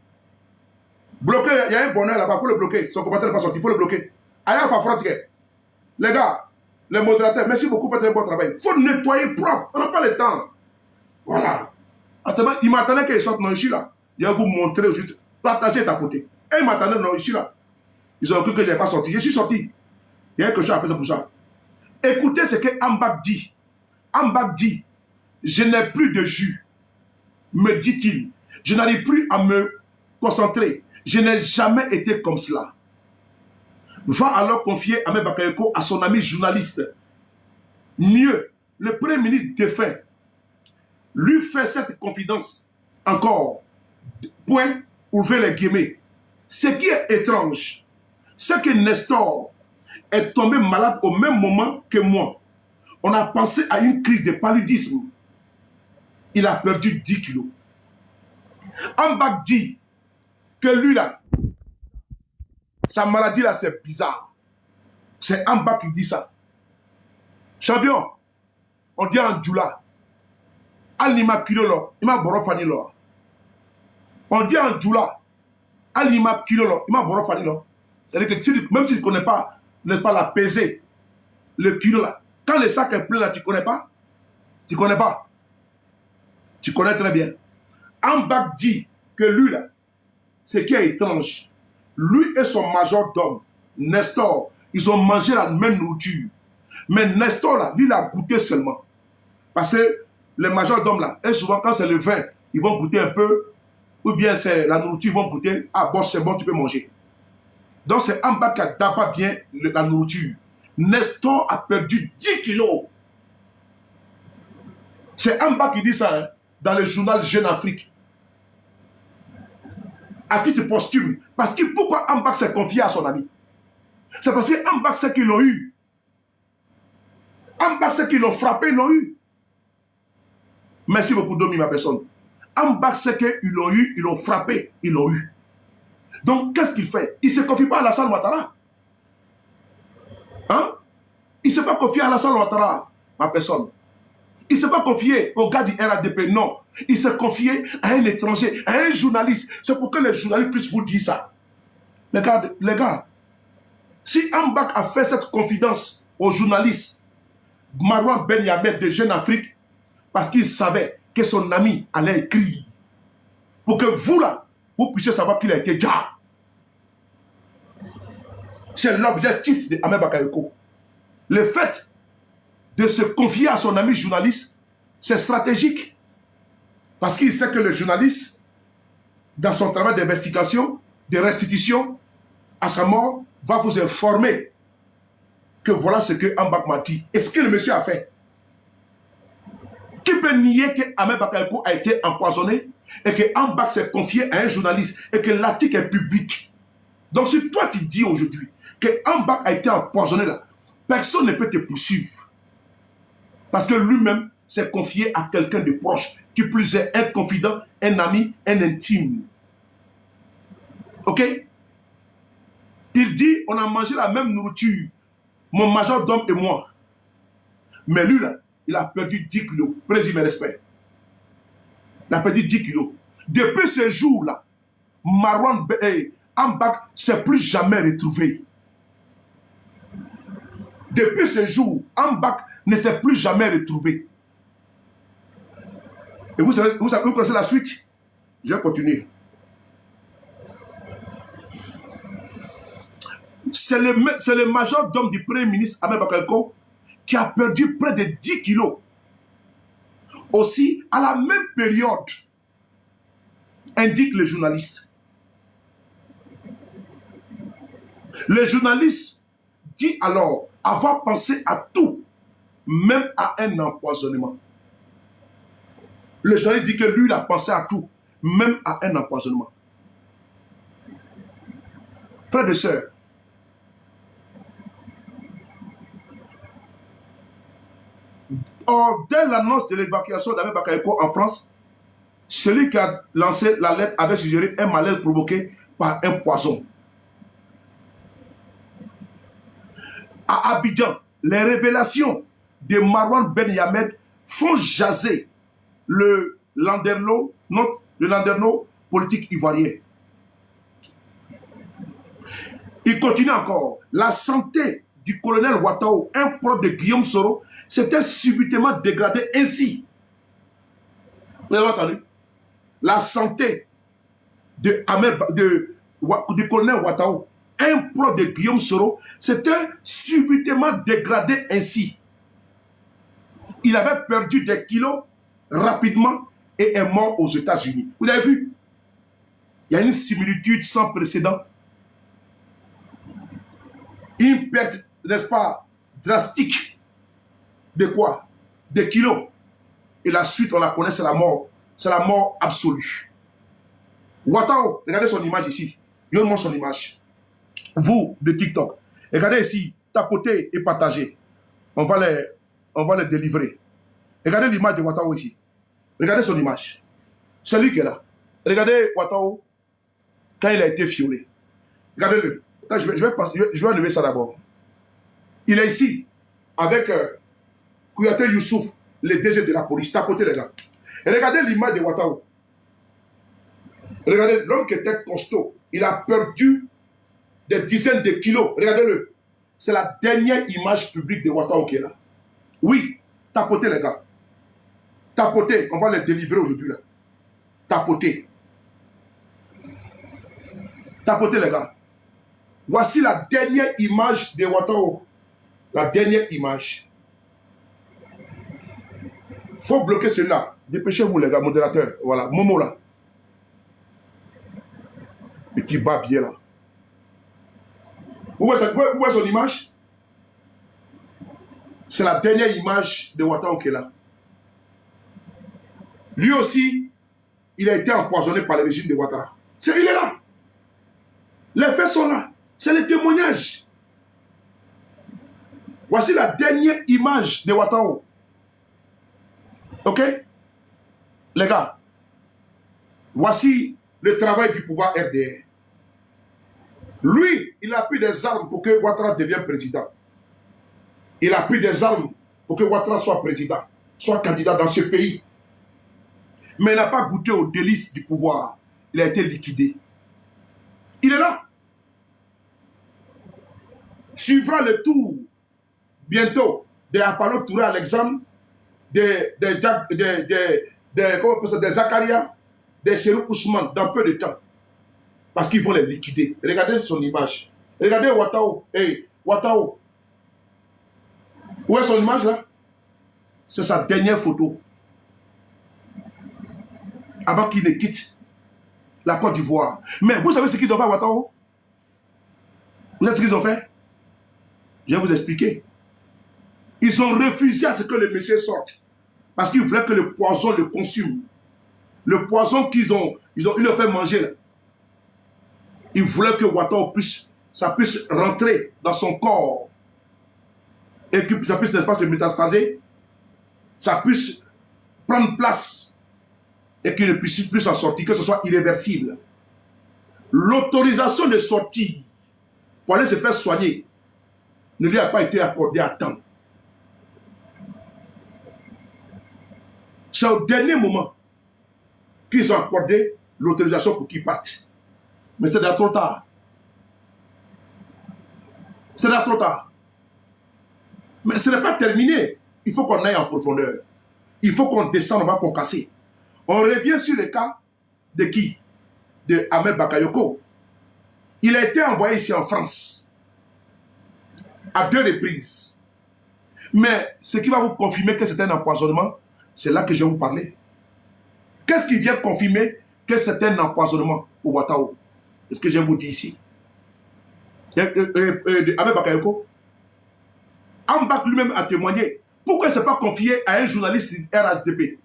Bloquer, il y a un bonheur là-bas, il faut le bloquer. Son commentaire n'est pas sorti, il faut le bloquer. Aïe, les gars, les modérateurs, merci beaucoup pour votre bon travail. Il faut nettoyer propre, on n'a pas le temps. Voilà. Attends, il m'attendait qu'ils sortent non ici là. Il va vous montrer juste, partager et tapoter. Et il m'attendait non ici là. Ils ont cru que je n'ai pas sorti. Je suis sorti. Il y a quelque chose à faire pour ça. Écoutez ce que Ambak dit. Ambak dit, je n'ai plus de jus, me dit-il. Je n'arrive plus à me concentrer. Je n'ai jamais été comme cela. Va alors confier Ahmed Bakayoko à son ami journaliste. Mieux, le premier ministre défunt lui fait cette confidence. Encore, point, ouvrez les guillemets. Ce qui est étrange, c'est que Nestor est tombé malade au même moment que moi. On a pensé à une crise de paludisme. Il a perdu 10 kilos. Ambak dit que lui là, sa maladie là c'est bizarre. C'est Ambak qui dit ça. Champion, on dit en Djoula. Alima kilo lo, ima borofani lo. On dit en Djoula. Alima kilo lo, ima borofani lo. C'est-à-dire que même si tu ne connais pas, n'est pas la peser, le kilo là. Quand le sac est plein là, tu ne connais pas? Tu ne connais pas? Tu connais très bien. Ambak dit que lui là, ce qui est étrange, lui et son majordome, Nestor, ils ont mangé la même nourriture. Mais Nestor là, lui il a goûté seulement. Parce que les majordomes là, et souvent quand c'est le vin, ils vont goûter un peu, ou bien c'est la nourriture, ils vont goûter, ah bon c'est bon, tu peux manger. Donc c'est Ambak qui a d'abord bien la nourriture. Nestor a perdu 10 kilos. C'est Ambak qui dit ça hein, dans le journal Jeune Afrique. À titre posthume. Parce que pourquoi Ambak s'est confié à son ami? C'est parce que Ambak sait qu'ils l'ont eu. Ambak sait qu'ils l'ont frappé, ils l'ont eu. Merci beaucoup, Domi, ma personne. Ambak sait qu'ils l'ont eu, ils l'ont frappé, ils l'ont eu. Donc, qu'est-ce qu'il fait? Il ne se confie pas à Alassane Ouattara. Hein? Il ne s'est pas confié à Alassane Ouattara, ma personne. Il ne s'est pas confié au gars du RADP, non. Il s'est confié à un étranger, à un journaliste. C'est pour que les journalistes puissent vous dire ça. Les gars, si Ambak a fait cette confidence aux journalistes, Marouane Ben Yamed de Jeune Afrique, parce qu'il savait que son ami allait écrire, pour que vous là, vous puissiez savoir qu'il a été déjà. C'est l'objectif de Ahmed Bakayoko. Le fait de se confier à son ami journaliste, c'est stratégique. Parce qu'il sait que le journaliste, dans son travail d'investigation, de restitution, à sa mort, va vous informer que voilà ce que Ambak m'a dit. Et ce que le monsieur a fait. Qui peut nier que Ahmed Bakayoko a été empoisonné et que Ambak s'est confié à un journaliste et que l'article est public? Donc si toi tu dis aujourd'hui que Ambak a été empoisonné là, personne ne peut te poursuivre. Parce que lui-même s'est confié à quelqu'un de proche, qui plus est un confident, un ami, un intime. Ok? Il dit, on a mangé la même nourriture, mon majordome et moi. Mais lui là, il a perdu 10 kilos. Président mes respects. Il a perdu 10 kilos. Depuis ce jour-là, Marouane Ambak ne s'est plus jamais retrouvé. Depuis ce jour, Ambak ne s'est plus jamais retrouvé. Et vous connaissez la suite? Je vais continuer. C'est le majordome du Premier ministre Ahmed Bakayoko qui a perdu près de 10 kilos. Aussi, à la même période, indique le journaliste. Le journaliste dit alors avoir pensé à tout, même à un empoisonnement. Le journaliste dit que lui, il a pensé à tout, même à un empoisonnement. Frères et sœurs, dès l'annonce de l'évacuation d'Ahmed Bakayoko en France, celui qui a lancé la lettre avait suggéré un malaise provoqué par un poison. À Abidjan, les révélations de Marouane Ben Yamed font jaser le Landerneau politique ivoirien. Il continue encore. La santé du colonel Ouattao, un proche de Guillaume Soro, s'était subitement dégradée ainsi. Vous avez entendu? La santé du colonel Ouattao, un proche de Guillaume Soro, s'était subitement dégradé ainsi. Il avait perdu des kilos rapidement et est mort aux États-Unis. Vous avez vu? Il y a une similitude sans précédent. Une perte, n'est-ce pas, drastique. De quoi? De kilos. Et la suite, on la connaît, c'est la mort. C'est la mort absolue. Ouattao, regardez son image ici. Je vous montre son image. Vous, de TikTok, regardez ici, tapotez et partagez. On va les délivrer. Regardez l'image de Ouattao ici. Regardez son image. C'est lui qui est là. Regardez Ouattao quand il a été violé. Regardez-le. Je vais enlever ça d'abord. Il est ici avec Kouyaté Youssouf, le DG de la police. Tapotez les gars. Et regardez l'image de Ouattao. Regardez l'homme qui était costaud. Il a perdu des dizaines de kilos. Regardez-le. C'est la dernière image publique de Ouattao qui est là. Oui, tapotez les gars. Tapotez. On va les délivrer aujourd'hui là. Tapotez. Tapotez les gars. Voici la dernière image de Ouattao. La dernière image. Il faut bloquer cela. Dépêchez-vous les gars, modérateurs. Voilà, Momo là. Petit babier là. Vous voyez son image? C'est la dernière image de Ouattara qui est là. Lui aussi, il a été empoisonné par le régime de Ouattara. Il est là. Les faits sont là. C'est le témoignage. Voici la dernière image de Ouattara. Ok? Les gars, voici le travail du pouvoir RDR. Lui, il a pris des armes pour que Ouattara devienne président. Il a pris des armes pour que Ouattara soit président, soit candidat dans ce pays. Mais il n'a pas goûté aux délices du pouvoir. Il a été liquidé. Il est là. Suivra le tour bientôt de Apollo Touré à l'examen, des Zakaria, des Chérif Ousmane dans peu de temps. Parce qu'ils vont les liquider. Regardez son image. Regardez Ouattara. Hey, Ouattara. Où est son image là? C'est sa dernière photo. Avant qu'il ne quitte la Côte d'Ivoire. Mais vous savez ce qu'ils ont fait à Ouattara? Vous savez ce qu'ils ont fait? Je vais vous expliquer. Ils ont refusé à ce que le monsieur sorte. Parce qu'ils voulaient que le poison le consume. Le poison ils le fait manger là. Ils voulaient que Ouattara ça puisse rentrer dans son corps. Et que ça puisse, n'est-ce pas, se métastaser. Ça puisse prendre place. Et qu'il ne puisse plus en sortir, que ce soit irréversible. L'autorisation de sortie pour aller se faire soigner ne lui a pas été accordée à temps. C'est au dernier moment qu'ils ont accordé l'autorisation pour qu'il parte. Mais c'est déjà trop tard. C'est déjà trop tard. Mais ce n'est pas terminé. Il faut qu'on aille en profondeur. Il faut qu'on descende, on va concasser. On revient sur le cas de qui? De Ahmed Bakayoko. Il a été envoyé ici en France à 2 reprises. Mais ce qui va vous confirmer que c'est un empoisonnement, c'est là que je vais vous parler. Qu'est-ce qui vient confirmer que c'est un empoisonnement pour Ouattara? Est-ce que je vous dis ici? Ahmed Bakayoko, Ambak lui-même a témoigné. Pourquoi il ne s'est pas confié à un journaliste RHDP?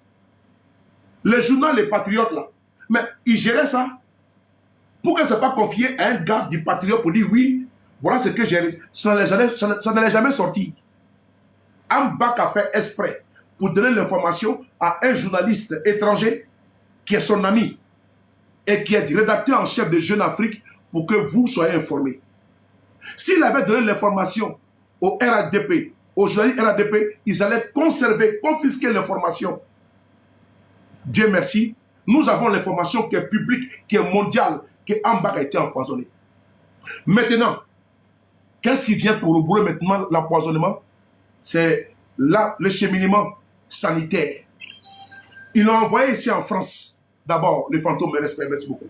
Le journal Les Patriotes, là. Mais il gérait ça. Pourquoi il ne s'est pas confié à un gars du Patriote pour dire oui, voilà ce que j'ai. Ça n'allait jamais sortir. Ambak a fait exprès pour donner l'information à un journaliste étranger qui est son ami et qui est rédacteur en chef de Jeune Afrique pour que vous soyez informés. S'il avait donné l'information au RHDP, aux journalistes RHDP, ils allaient conserver, confisquer l'information. Dieu merci, nous avons l'information qui est publique, qui est mondiale, que Ambak a été empoisonné. Maintenant, qu'est-ce qui vient corroborer maintenant l'empoisonnement? C'est là le cheminement sanitaire. Ils l'ont envoyé ici en France. D'abord, les fantômes me respectent, merci beaucoup.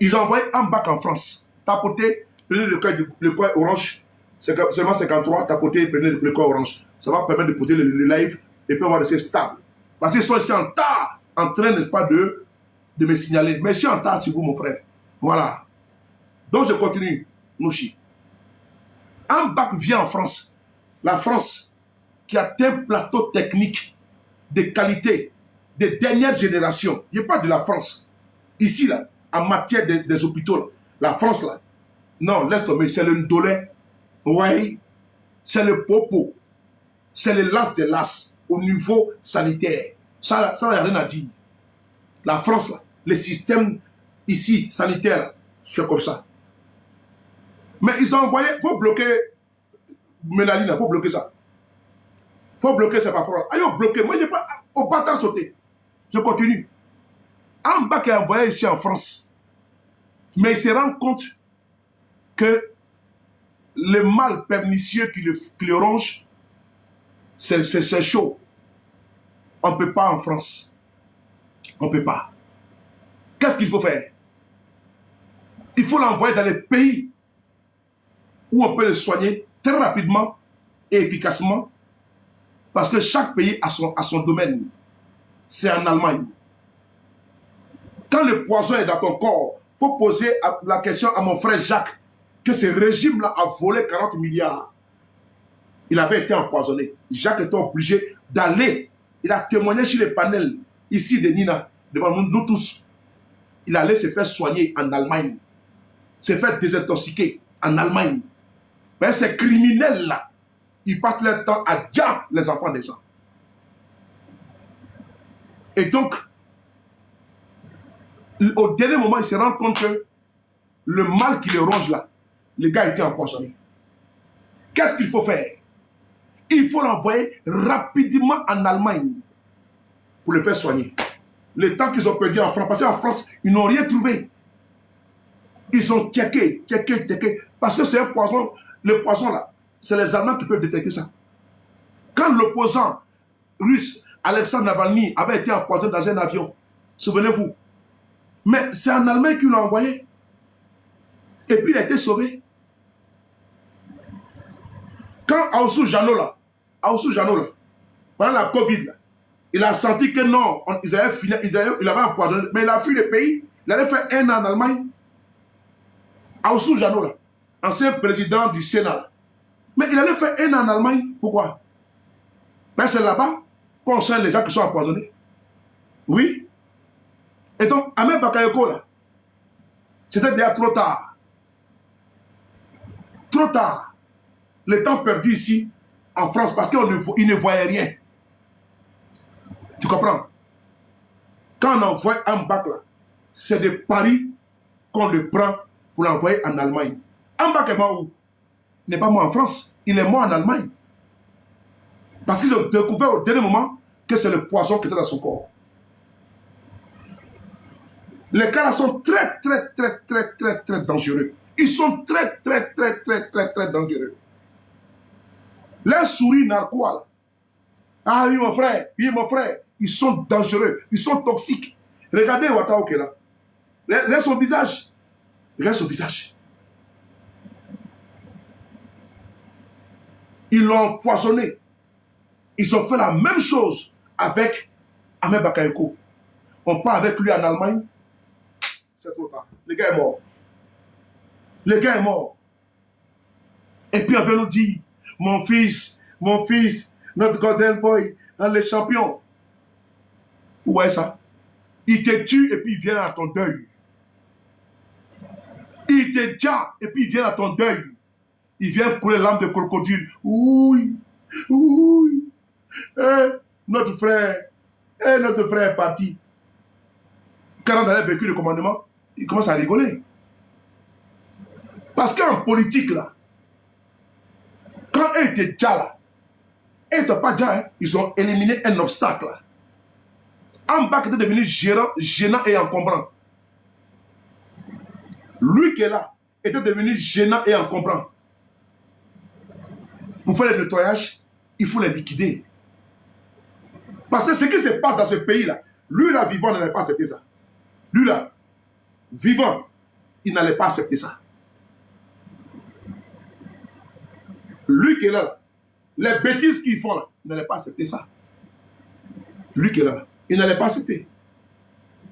Ils ont envoyé Ambak en France. Tapoter, prenez le coin orange, seulement 53, tapoter, prenez le coin orange. Ça va permettre de porter le live et puis on va rester stable. Parce qu'ils sont ici en tas, en train, n'est-ce pas, de me signaler. Mais je suis en tas sur vous, mon frère. Voilà. Donc je continue, Nouchi. Ambak vient en France. La France, qui a un plateau technique de qualité, de dernière génération. Je ne parle pas de la France. Ici, là, en matière des hôpitaux, là, la France, là, non, laisse tomber, c'est le Ndolé, oui, c'est le Popo, c'est le Las de Las, au niveau sanitaire. Ça, il n'y a rien à dire. La France, là, le système ici, sanitaire, c'est comme ça. Mais ils ont envoyé, il faut bloquer Mélaline, il faut bloquer ça. Il faut bloquer ces parfois. Allez, bloquer. Moi, je n'ai pas au bâtard sauté. Je continue. Ambak est envoyé ici en France. Mais il se rend compte que le mal pernicieux qui le ronge, c'est chaud. On ne peut pas en France. On ne peut pas. Qu'est-ce qu'il faut faire? Il faut l'envoyer dans les pays où on peut le soigner très rapidement et efficacement. Parce que chaque pays a son domaine. C'est en Allemagne. Quand le poison est dans ton corps, il faut poser la question à mon frère Jacques. que ce régime-là a volé 40 milliards. Il avait été empoisonné. Jacques était obligé d'aller. Il a témoigné sur les panels ici de Nina, devant nous tous. Il allait se faire soigner en Allemagne, se faire désintoxiquer en Allemagne. Mais ces criminels-là, ils passent leur temps à diable les enfants des gens. Et donc, au dernier moment, il se rend compte que le mal qui le ronge là, le gars était empoisonné. Qu'est-ce qu'il faut faire? Il faut l'envoyer rapidement en Allemagne pour le faire soigner. Le temps qu'ils ont perdu en France, parce qu'en France, ils n'ont rien trouvé. Ils ont checké. Parce que c'est un poison. Le poison là, c'est les Allemands qui peuvent détecter ça. Quand l'opposant russe, Alexandre Navalny, avait été empoisonné dans un avion, souvenez-vous. Mais c'est en Allemagne qu'ils l'ont envoyé. Et puis il a été sauvé. Quand Aoussou Jano là, pendant la Covid, là, il a senti que non, il avait empoisonné, mais il a fui le pays, il allait faire 1 an en Allemagne. Aoussou Jano là, ancien président du Sénat là. Mais il allait faire 1 an en Allemagne. Pourquoi? Ben c'est là-bas qu'on sait les gens qui sont empoisonnés. Oui. Et donc, Ahmed Bakayoko là, c'était déjà trop tard. Trop tard. Le temps perdu ici, en France, parce qu'il ne voyait rien. Tu comprends? Quand on envoie un bac là, c'est de Paris qu'on le prend pour l'envoyer en Allemagne. Un bac est mort où? Il n'est pas mort en France, il est mort en Allemagne. Parce qu'ils ont découvert au dernier moment que c'est le poison qui était dans son corps. Les cas là sont très dangereux. Ils sont très dangereux. Les souris narquois là. Ah oui mon frère, ils sont dangereux, ils sont toxiques. Regardez Wataoke là. Regarde son visage. Regarde son visage. Ils l'ont empoisonné. Ils ont fait la même chose avec Ahmed Bakayoko. On part avec lui en Allemagne. C'est trop tard. Le gars est mort. Le gars est mort. Et puis on vient nous dire, mon fils, notre golden boy, le champion. Où est ça? Il te tue et puis il vient à ton deuil. Il te tue et puis il vient à ton deuil. Il vient couler l'âme de crocodile. Oui. Notre frère est parti. Quand on a vécu le commandement, il commence à rigoler. Parce qu'en politique, là, quand eux étaient déjà là, eux n'étaient pas déjà, hein, ils ont éliminé un obstacle. En bas, qui était devenu gênant et encombrant. Lui qui est là, était devenu gênant et encombrant. Pour faire le nettoyage, il faut les liquider. Parce que ce qui se passe dans ce pays-là, lui là, vivant, n'allait pas accepter ça. Lui là, vivant, il n'allait pas accepter ça. Lui qui est là, les bêtises qu'ils font là, il n'allait pas accepter ça. Lui qui est là, il n'allait pas accepter.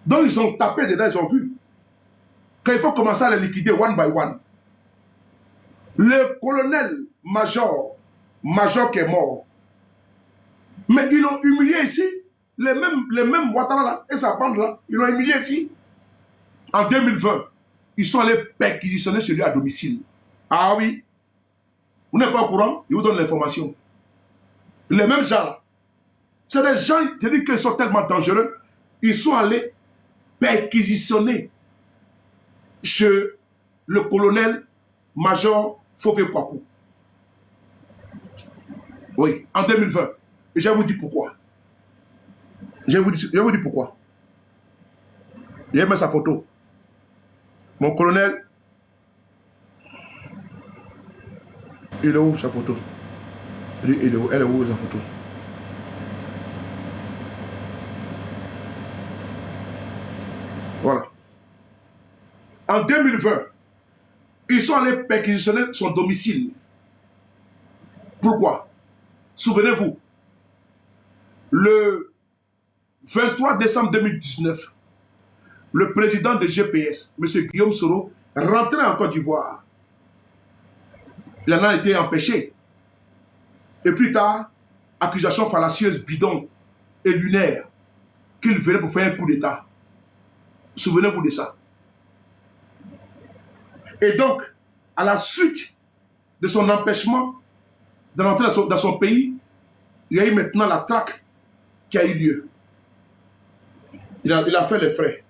Donc ils ont tapé dedans, ils ont vu. Quand il faut commencer à les liquider one by one, le colonel major qui est mort, mais ils l'ont humilié ici, les mêmes Ouattara là, et sa bande là, ils l'ont humilié ici. En 2020, ils sont allés perquisitionner chez lui à domicile. Ah oui. Vous n'êtes pas au courant? Je vous donne l'information. Les mêmes gens là, c'est des gens, je dis qu'ils sont tellement dangereux, ils sont allés perquisitionner chez le colonel major Fofé Kwaku. Oui, en 2020. Et je vais vous dire pourquoi. Je vais vous dire pourquoi. J'ai mis sa photo. Mon colonel, il est où sa photo? Elle est où sa photo? Voilà. En 2020, ils sont allés perquisitionner son domicile. Pourquoi? Souvenez-vous, le 23 décembre 2019, le président de GPS, M. Guillaume Soro, rentrait en Côte d'Ivoire. Il en a été empêché. Et plus tard, accusation fallacieuse, bidon et lunaire, qu'il venait pour faire un coup d'État. Souvenez-vous de ça. Et donc, à la suite de son empêchement de rentrer dans son pays, il y a eu maintenant la traque qui a eu lieu. Il a fait les frais.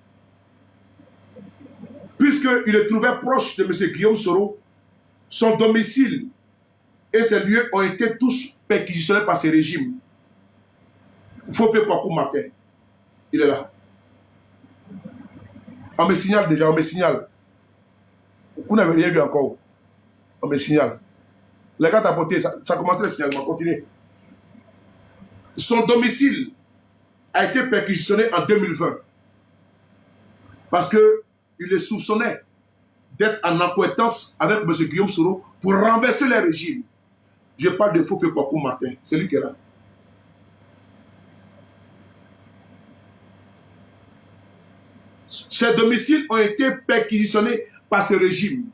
Puisqu'il est trouvé proche de M. Guillaume Soro, son domicile et ses lieux ont été tous perquisitionnés par ces régimes. Il faut faire Kwaku Martin. Il est là. On me signale déjà, on me signale. Vous n'avez rien vu encore. On me signale. Les gars tapotés, ça commence le signalement, continuez. Son domicile a été perquisitionné en 2020 parce qu'il est soupçonné d'être en accointance avec M. Guillaume Soro pour renverser les régimes. Je parle de Fofé Kwaku Martin, c'est lui qui est là. Ses domiciles ont été perquisitionnés par ce régime.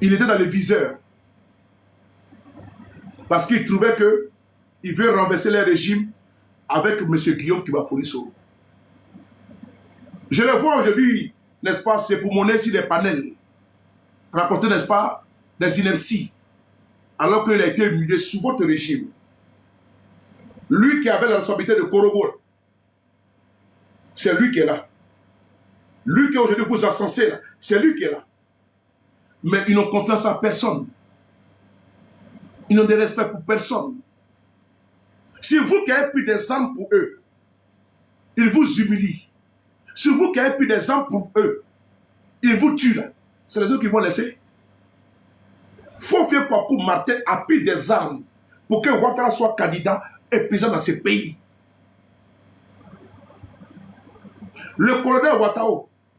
Il était dans le viseur parce qu'il trouvait qu'il veut renverser les régimes avec M. Guillaume Kibafori Soro. Je le vois aujourd'hui, n'est-ce pas, c'est pour monnaie sur les panels, raconter, n'est-ce pas, des inepties, alors qu'il a été humilié sous votre régime. Lui qui avait la responsabilité de Korogo, c'est lui qui est là. Lui qui aujourd'hui vous encensez là, c'est lui qui est là. Mais ils n'ont confiance en personne. Ils n'ont de respect pour personne. Si vous qui avez pris des armes pour eux, ils vous humilient. Si vous qui avez pris des armes pour eux, ils vous tuent là. C'est les autres qui vont laisser. Fofé Kwaku Martin a pris des armes pour que Ouattara soit candidat et président dans ce pays. Le colonel Ouattara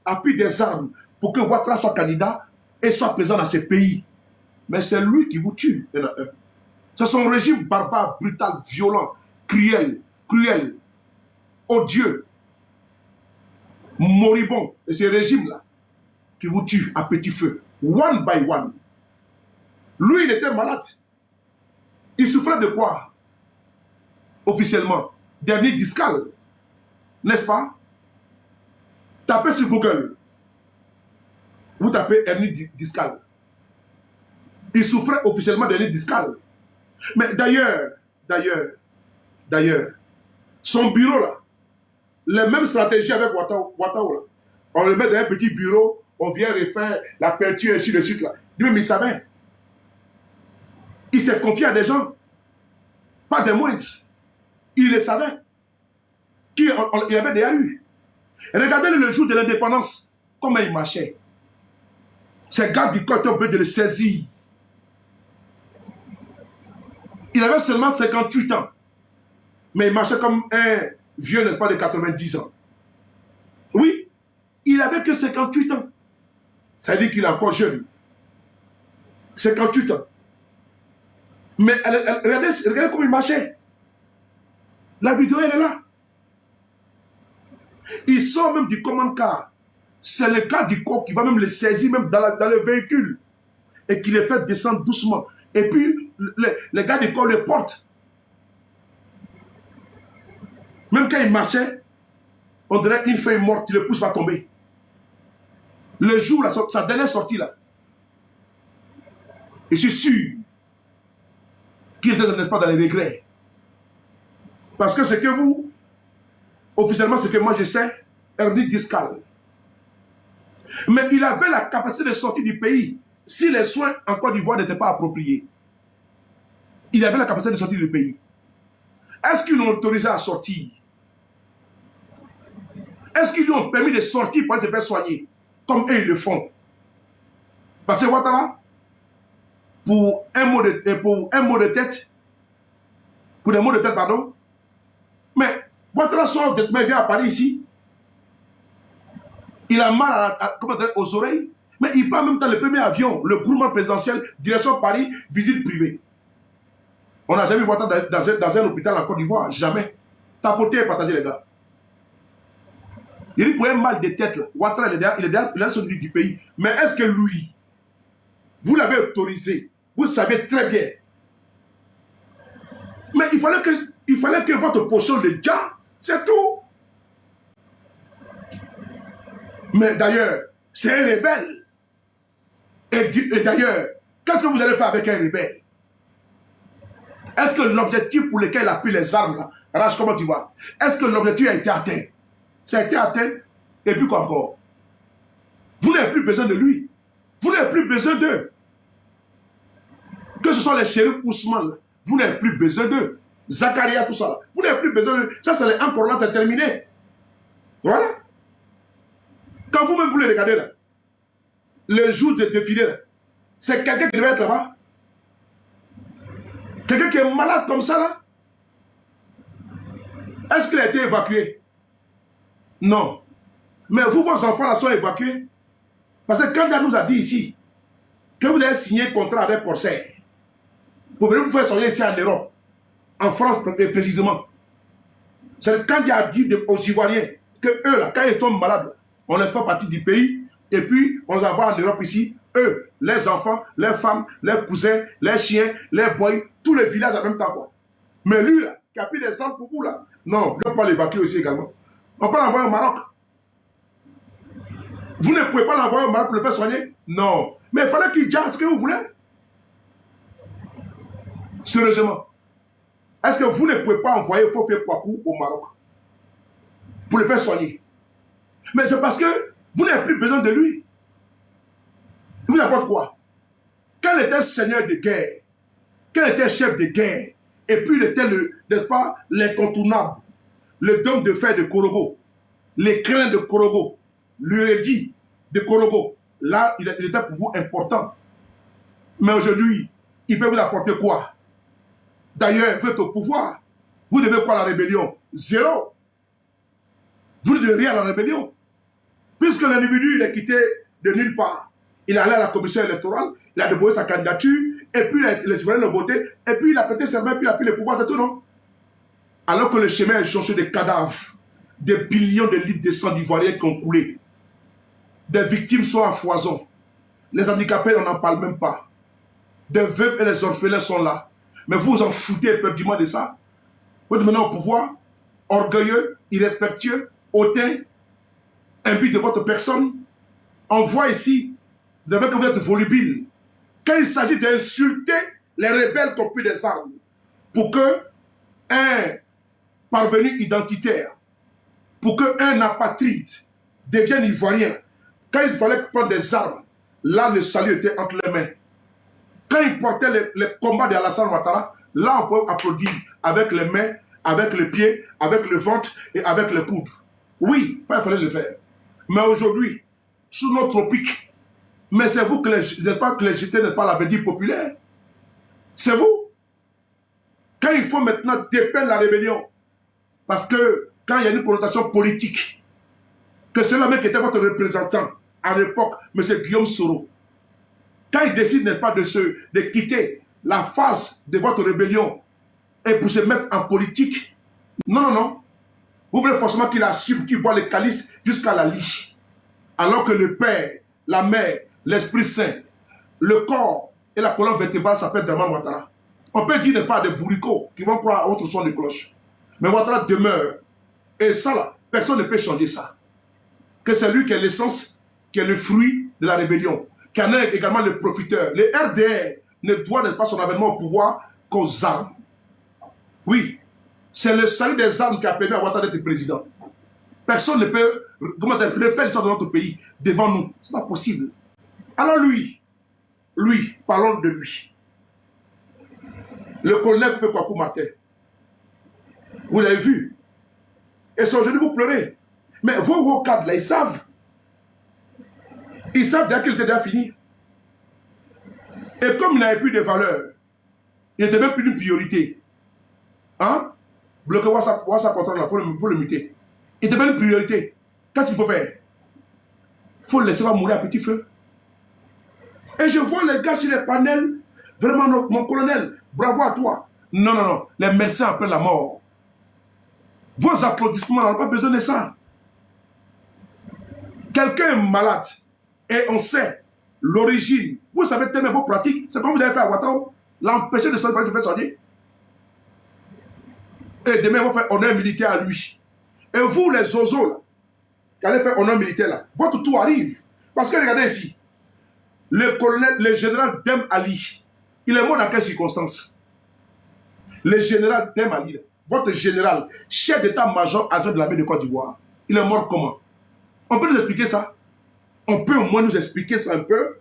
a pris des armes pour que Ouattara soit candidat et soit présent dans ce pays. Mais c'est lui qui vous tue. C'est son régime barbare, brutal, violent, cruel, odieux, moribond. Et ce régime-là qui vous tue à petit feu, one by one. Lui, il était malade. Il souffrait de quoi? Officiellement, dernier discale. N'est-ce pas? Tapez sur Google. Vous tapez hernie discale. Il souffrait officiellement d'hernie discale. Mais d'ailleurs, son bureau là, les mêmes stratégies avec Ouattara là. On le met dans un petit bureau, on vient refaire la peinture et ainsi de suite là. Lui-même il savait. Il s'est confié à des gens, pas des moindres. Il le savait. Il avait déjà eu. Regardez le jour de l'indépendance, comment il marchait. Ces gars du corps étaient de le saisir. Il avait seulement 58 ans. Mais il marchait comme un vieux, n'est-ce pas, de 90 ans. Oui, il avait que 58 ans. Ça veut dire qu'il est encore jeune. 58 ans. Mais regardez comment il marchait. La vidéo, elle est là. Il sort même du command car. C'est le cas du corps qui va même le saisir, même dans le véhicule. Et qui le fait descendre doucement. Et puis, les gars du corps le portent. Même quand il marchait, on dirait une feuille morte, il le pousse, va tomber. Le jour, là, sa dernière sortie, là, et je suis sûr qu'il était, n'est-ce pas, dans les regrets. Parce que ce que vous, officiellement, ce que moi je sais, hernie discale. Mais il avait la capacité de sortir du pays si les soins en Côte d'Ivoire n'étaient pas appropriés. Il avait la capacité de sortir du pays. Est-ce qu'ils l'ont autorisé à sortir? Est-ce qu'ils lui ont permis de sortir pour aller se faire soigner? Comme eux, ils le font. Parce que Ouattara, pour un mot de tête, pour des mots de tête, pardon, mais Ouattara sort de vient à Paris ici. Il a mal aux oreilles, mais il prend en même temps le premier avion, le groupement présidentiel, direction Paris, visite privée. On n'a jamais vu Ouattara dans un hôpital en Côte d'Ivoire, jamais. Tapoter et partager les gars. Il dit pour un mal de tête, Ouattara, il est sorti du pays. Mais est-ce que lui, Vous l'avez autorisé. Vous savez très bien. Mais il fallait que votre potion le gars. C'est tout. Mais d'ailleurs, c'est un rebelle. Et d'ailleurs, qu'est-ce que vous allez faire avec un rebelle? Est-ce que l'objectif pour lequel il a pris les armes, là, Rach, comment tu vois? Est-ce que l'objectif a été atteint? Ça a été atteint, et puis quoi encore? Vous n'avez plus besoin de lui. Vous n'avez plus besoin d'eux. Que ce soit les shérifs Ousmane, là, vous n'avez plus besoin d'eux. Zakaria, tout ça, là, vous n'avez plus besoin d'eux. Ça, c'est encore là, c'est terminé. Voilà. Quand vous-même vous les regardez là, le jour de défilé là, c'est quelqu'un qui devait être là-bas. Quelqu'un qui est malade comme ça là. Est-ce qu'il a été évacué? Non. Mais vous, vos enfants là sont évacués. Parce que Kandia nous a dit ici que vous avez signé un contrat avec Corsair. Vous venez vous faire sortir ici en Europe, en France précisément. C'est Kandia a dit aux Ivoiriens que eux là, quand ils tombent malades, on les fait partie du pays et puis on les envoie en Europe ici. Eux, les enfants, les femmes, les cousins, les chiens, les boys, tous les villages en même temps quoi. Mais lui là, qui a pris des centres pour vous là, non, on peut l'évacuer aussi également. On peut l'envoyer au Maroc. Vous ne pouvez pas l'envoyer au Maroc pour le faire soigner? Non. Mais il fallait qu'il dise ce que vous voulez. Sérieusement. Est-ce que vous ne pouvez pas envoyer Fofé Kouakou au Maroc pour le faire soigner? Mais c'est parce que vous n'avez plus besoin de lui. Vous n'importe quoi. Quand il était seigneur de guerre, quand il était chef de guerre, et puis il était n'est-ce pas, l'incontournable, le dôme de fer de Korogo, les crins de Korogo, l'urédit de Korogo, là, il était pour vous important. Mais aujourd'hui, il peut vous apporter quoi? D'ailleurs, vous êtes au pouvoir. Vous devez quoi à la rébellion? Zéro. Vous ne devez rien à la rébellion. Puisque l'individu, il est quitté de nulle part. Il est allé à la commission électorale, il a déposé sa candidature, et puis les citoyens l'ont voté, et puis il a prêté serment, puis il a pris le pouvoir, c'est tout, non? Alors que le chemin est jonché de cadavres, des billions de litres de sang d'Ivoiriens qui ont coulé. Des victimes sont à foison. Les handicapés, on n'en parle même pas. Des veuves et les orphelins sont là. Mais vous vous en foutez éperdument de ça. Vous êtes maintenant au pouvoir, orgueilleux, irrespectueux, hautain, imbu de votre personne. On voit ici, vous avez que vous êtes volubile. Quand il s'agit d'insulter les rebelles qui ont pris des armes, pour que un parvenu identitaire, pour qu'un apatride devienne ivoirien, quand il fallait prendre des armes, là le salut était entre les mains. Quand il portait les combats d'Alassane Ouattara, là on peut applaudir avec les mains, avec les pieds, avec le ventre et avec le coude. Oui, il fallait le faire. Mais aujourd'hui, sous nos tropiques, mais c'est vous que n'est-ce pas que les jetés, n'est-ce pas la vedie populaire? C'est vous. Quand il faut maintenant dépeindre la rébellion, parce que quand il y a une connotation politique, que c'est l'homme qui était votre représentant à l'époque, M. Guillaume Soro, quand il décide n'est pas de quitter la phase de votre rébellion et pour se mettre en politique, non, non, non. Vous voulez forcément qu'il assume, qu'il boit le calice jusqu'à la liche. Alors que le Père, la Mère, l'Esprit Saint, le corps et la colonne vertébrale s'appellent Draman Ouattara. On peut dire n'est pas des bourricots qui vont prendre à autre son de cloche. Mais Ouattara demeure. Et ça là, personne ne peut changer ça. Que c'est lui qui est l'essence, qui est le fruit de la rébellion, qui en est également le profiteur. Le RDR ne doit pas son avènement au pouvoir qu'aux armes. Oui, c'est le salut des armes qui a permis à Ouattara d'être président. Personne ne peut refaire l'histoire de notre pays devant nous. Ce n'est pas possible. Alors lui, parlons de lui. Le colonel Kouakou Martin. Vous l'avez vu. Et c'est aujourd'hui vous pleurez. Mais vos cadres là, ils savent. Ils savent déjà qu'il était déjà fini. Et comme il n'avait plus de valeur, il n'était même plus une priorité. Hein? Bloquez WhatsApp contrôle là, il faut le muter. Il n'était pas une priorité. Qu'est-ce qu'il faut faire? Il faut le laisser mourir à petit feu. Et je vois les gars sur les panels, vraiment mon colonel, bravo à toi. Non, non, non, les médecins après la mort. Vos applaudissements, on n'a pas besoin de ça. Quelqu'un est malade et on sait l'origine. Vous savez tellement vos pratiques. C'est comme vous avez fait à Ouattara. L'empêcher de sortir, de faire sortir. Et demain, on va faire honneur militaire à lui. Et vous, les ozos, là, qui allez faire honneur militaire, là, votre tour arrive. Parce que regardez ici, le colonel, le général Dem Ali, il est mort dans quelles circonstances? Le général Dem Ali, votre général, chef d'état-major adjoint de l'armée de Côte d'Ivoire, il est mort comment? On peut nous expliquer ça? On peut au moins nous expliquer ça un peu?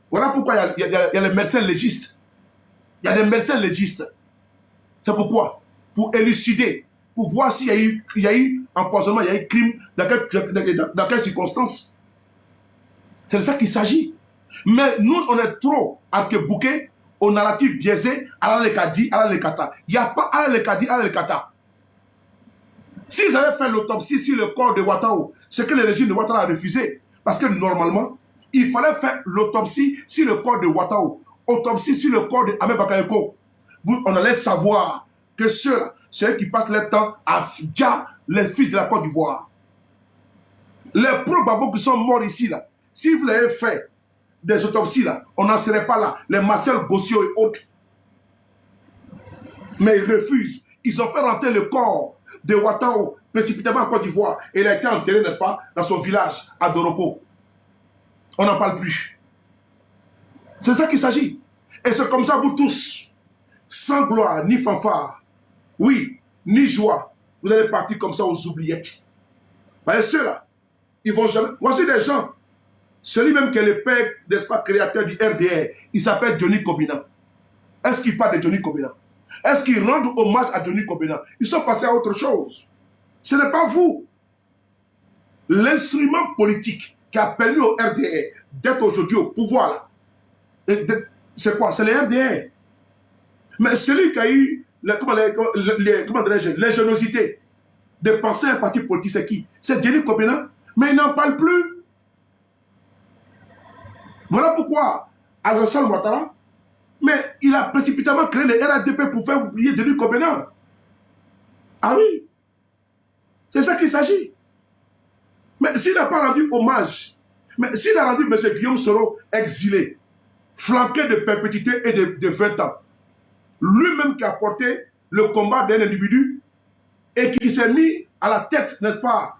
Voilà pourquoi il y a les médecins légistes. Il y a des médecins légistes. C'est pourquoi? Pour élucider, pour voir s'il y a eu empoisonnement, il y a eu crime, dans quelles circonstances. C'est de ça qu'il s'agit. Mais nous, on est trop arc-bouqués au narratif biaisé, Allah le Kadi, Allah le Kata. Il n'y a pas Allah le Kadi, Allah le Kata. S'ils avaient fait l'autopsie sur le corps de Ouattara, c'est que le régime de Ouattara a refusé. Parce que normalement, il fallait faire l'autopsie sur le corps de Ouattara, autopsie sur le corps de Ahmed Bakayoko. On allait savoir que ceux-là, c'est eux qui passent leur temps à Dja, les fils de la Côte d'Ivoire. Les pro-babos qui sont morts ici, là, si vous avez fait des autopsies, là, on n'en serait pas là. Les Marcel Bossio et autres. Mais ils refusent. Ils ont fait rentrer le corps de Ouattara précipitamment en Côte d'Ivoire. Et il a été enterré, n'est-ce pas, dans son village, à Doropo. On n'en parle plus. C'est ça qu'il s'agit. Et c'est comme ça, vous tous, sans gloire ni fanfare, oui, ni joie, vous allez partir comme ça aux oubliettes. Mais ceux-là, ils vont jamais... Voici des gens, celui même qui est le père, n'est-ce pas, créateur du RDR, il s'appelle Johnny Kobina. Est-ce qu'il parle de Johnny Kobina? Est-ce qu'ils rendent hommage à Johnny Kobina? Ils sont passés à autre chose. Ce n'est pas vous. L'instrument politique qui a permis au RDR d'être aujourd'hui au pouvoir, là, c'est quoi? C'est le RDR. Mais celui qui a eu l'ingéniosité de penser à un parti politique, c'est qui? C'est Johnny Kobina. Mais il n'en parle plus. Voilà pourquoi Alassane Ouattara, mais il a précipitamment créé le RADP pour faire oublier Johnny Kobina. Ah oui, c'est ça qu'il s'agit. Mais s'il n'a pas rendu hommage, mais s'il a rendu M. Guillaume Soro exilé, flanqué de perpétuité et de 20 ans, lui-même qui a porté le combat d'un individu et qui s'est mis à la tête, n'est-ce pas,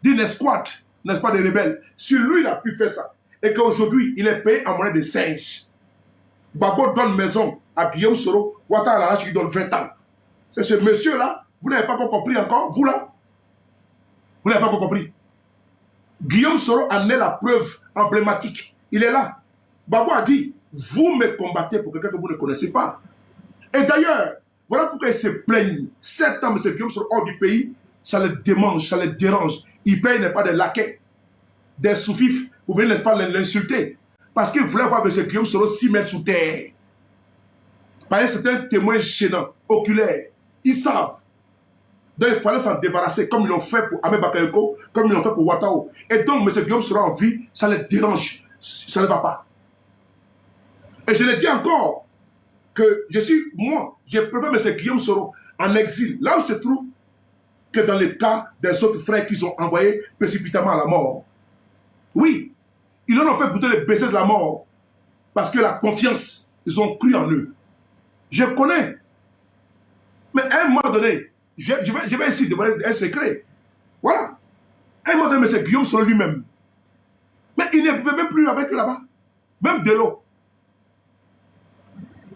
d'une escouade, n'est-ce pas, des rebelles. Si lui, il a pu faire ça, et qu'aujourd'hui, il est payé en monnaie de singe. Babo donne maison à Guillaume Soro, Ouattara Larache qui donne 20 ans. C'est ce monsieur-là, vous n'avez pas encore compris encore, vous là? Vous n'avez pas encore compris. Guillaume Soro en est la preuve emblématique. Il est là. Babo a dit, vous me combattez pour quelqu'un que vous ne connaissez pas. Et d'ailleurs, voilà pourquoi ils se plaignent. 7 ans, M. Guillaume Soro hors du pays, ça le démange, ça le dérange. Il paye n'est pas des laquais, des sous-fifs. Vous venez n'est pas l'insulter. Parce qu'il voulait voir M. Guillaume Soro 6 mètres sous terre. Parce que c'est un témoin gênant, oculaire. Ils savent. Donc il fallait s'en débarrasser, comme ils l'ont fait pour Ahmed Bakayoko, comme ils l'ont fait pour Ouattara. Et donc M. Guillaume Soro en vie, ça les dérange. Ça ne va pas. Et je le dis encore, que je préfère M. Guillaume Soro en exil, là où se trouve, que dans le cas des autres frères qu'ils ont envoyés précipitamment à la mort. Oui, ils leur ont fait goûter le baiser de la mort, parce que la confiance, ils ont cru en eux. Je connais. Mais à un moment donné, je vais essayer de donner un secret. Voilà. À un moment donné, M. Guillaume Soro lui-même. Mais il ne pouvait même plus avec eux là-bas. Même de l'eau.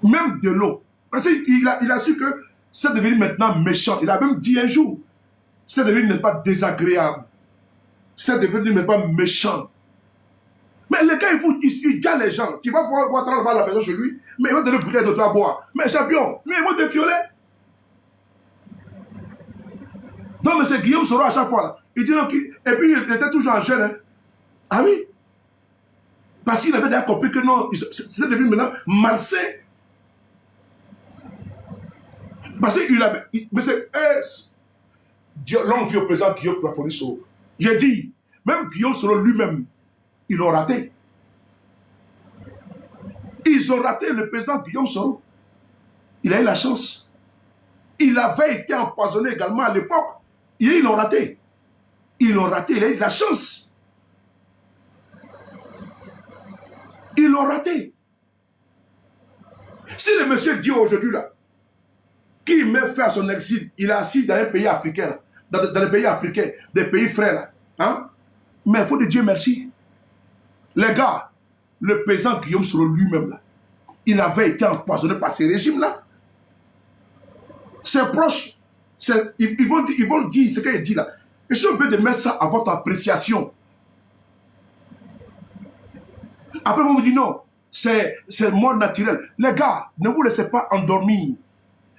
Même de l'eau. Parce qu'il a su que c'est devenu maintenant méchant. Il a même dit un jour, c'est devenu n'est pas désagréable. C'est devenu n'est pas méchant. Mais le gars, il dit à les gens, tu vas voir Ouattara là-bas à la maison chez lui, mais il va te donner une bouteille de toi à boire. Mais champion, lui, ils vont te violer. Donc, M. Guillaume Soro, à chaque fois, là, il dit non, et puis il était toujours en jeune. Hein. Ah oui? Parce qu'il avait déjà compris que non, c'était devenu maintenant malsain. Parce qu'il avait. Mais c'est. L'homme vit au président Guillaume Soro. J'ai dit, même Guillaume Soro lui-même, ils l'ont raté. Ils ont raté le président Guillaume Soro. Il a eu la chance. Il avait été empoisonné également à l'époque. Ils l'ont raté. Ils l'ont raté, il a eu la chance. Ils l'ont raté. Si le monsieur dit aujourd'hui, là, qu'il met fin à son exil, il est assis dans un pays africain, dans les pays africains, des pays frères, là, hein? Mais il faut de Dieu merci. Les gars, le président Guillaume Soro lui-même, là, il avait été empoisonné par ces régimes-là. Ses proches, ils vont dire ce qu'il dit là. Et je suis obligé de mettre ça à votre appréciation. Après, on vous dit non, c'est mort naturel. Les gars, ne vous laissez pas endormir.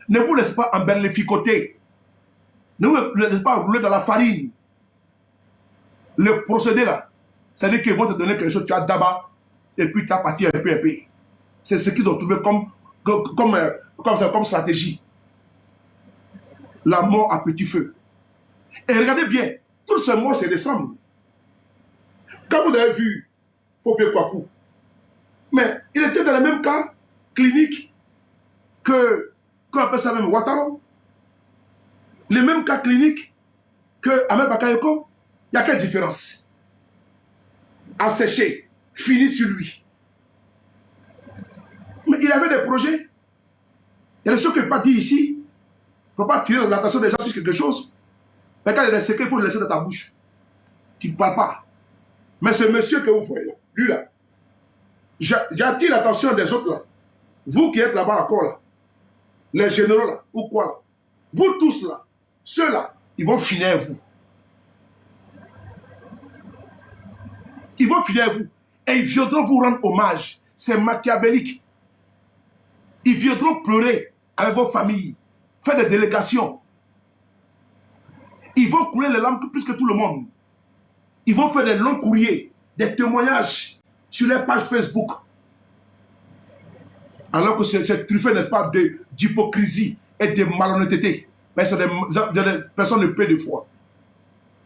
Ne vous laissez pas emberlificoter. Ne vous laissez pas rouler dans la farine. Le procédé là, c'est-à-dire qu'ils vont te donner quelque chose, tu as d'abord, et puis tu as parti un peu. C'est ce qu'ils ont trouvé comme stratégie. La mort à petit feu. Et regardez bien, tous ces morts se ressemblent. Quand vous avez vu Fofé Kwaku, mais il était dans le même cas clinique qu'on appelle ça même Ouattara. Le même cas clinique que Ahmed Bakayoko. Il y a quelle différence? Asséché, fini sur lui. Mais il avait des projets. Il y a des choses qu'il ne peut pas dire ici. Il ne faut pas tirer l'attention des gens sur quelque chose. Mais quand il y a des secrets, il faut le laisser dans ta bouche. Tu ne parles pas. Mais ce monsieur que vous voyez là, lui là, j'attire l'attention des autres là. Vous qui êtes là-bas encore là, les généraux là, ou quoi là, vous tous là, ceux-là, ils vont finir avec vous. Ils vont finir avec vous. Et ils viendront vous rendre hommage. C'est machiavélique. Ils viendront pleurer avec vos familles, faire des délégations. Ils vont couler les larmes plus que tout le monde. Ils vont faire des longs courriers, des témoignages sur les pages Facebook. Alors que c'est truffé, n'est-ce pas, d'hypocrisie et de malhonnêteté. Mais c'est des personnes de peu de foi.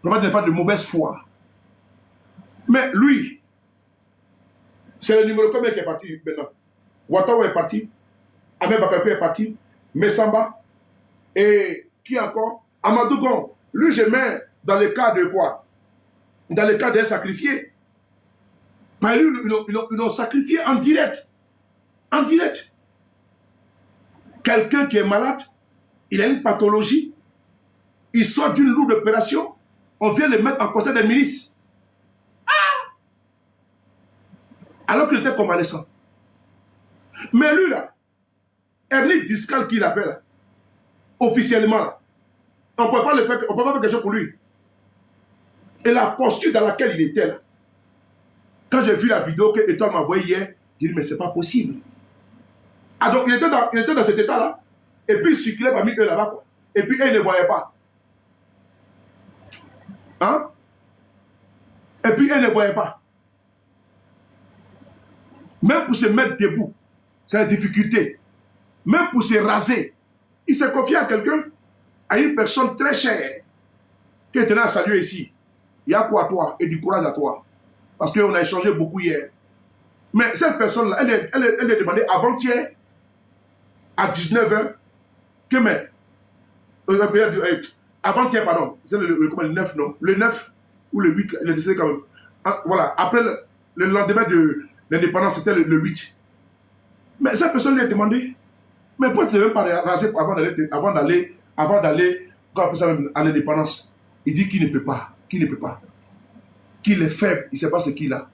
Probablement pas de mauvaise foi. Mais lui, c'est le numéro combien qui est parti maintenant? Ouattara est parti, Ahmed Bakayoko est parti, Messamba, et qui encore? Amadou Gon. Lui, je mets dans le cas de quoi? Dans le cas d'un sacrifié. Ben lui, ils l'ont sacrifié en direct. En direct. Quelqu'un qui est malade, il a une pathologie, il sort d'une lourde opération, on vient le mettre en conseil des milices. Alors qu'il était convalescent. Mais lui là, hernie discale qu'il avait là, officiellement là, on ne peut pas faire quelque chose pour lui. Et la posture dans laquelle il était là, quand j'ai vu la vidéo que Étoile m'a envoyée hier, j'ai dit mais c'est pas possible. Ah donc il était dans cet état là, et puis il circulait parmi eux là-bas quoi. Et puis eux ne voyaient pas. Hein? Et puis eux ne voyaient pas. Même pour se mettre debout, c'est la difficulté. Même pour se raser, il s'est confié à quelqu'un, à une personne très chère, qui était là à saluer ici. Il y a quoi à toi et du courage à toi. Parce qu'on a échangé beaucoup hier. Mais cette personne-là, elle est demandée avant-hier, à 19h, que mais... avant-hier, pardon, c'est le 9, non? Le 9 ou le 8, il est décédé quand même. Voilà, après le lendemain de l'indépendance, c'était le 8. Mais cette personne lui a demandé, mais pourquoi tu ne veux pas raser avant d'aller à l'indépendance? Il dit qu'il ne peut pas, qu'il est faible, il ne sait pas ce qu'il a.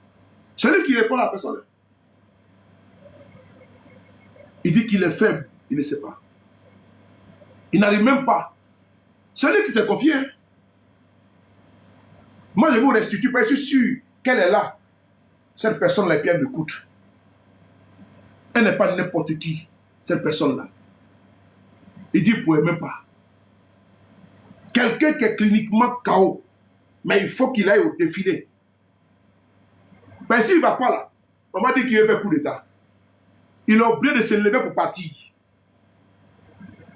C'est lui qui répond à la personne. Il dit qu'il est faible, il ne sait pas. Il n'arrive même pas. C'est lui qui s'est confié. Hein. Moi, je vous restitue, parce que je suis sûr qu'elle est là. Cette personne-là, elle me coûte. Elle n'est pas n'importe qui, cette personne-là. Il dit, vous ne pouvez même pas. Quelqu'un qui est cliniquement KO, mais il faut qu'il aille au défilé. Mais s'il ne va pas là, on m'a dit qu'il a fait coup d'État. Il a oublié de se lever pour partir.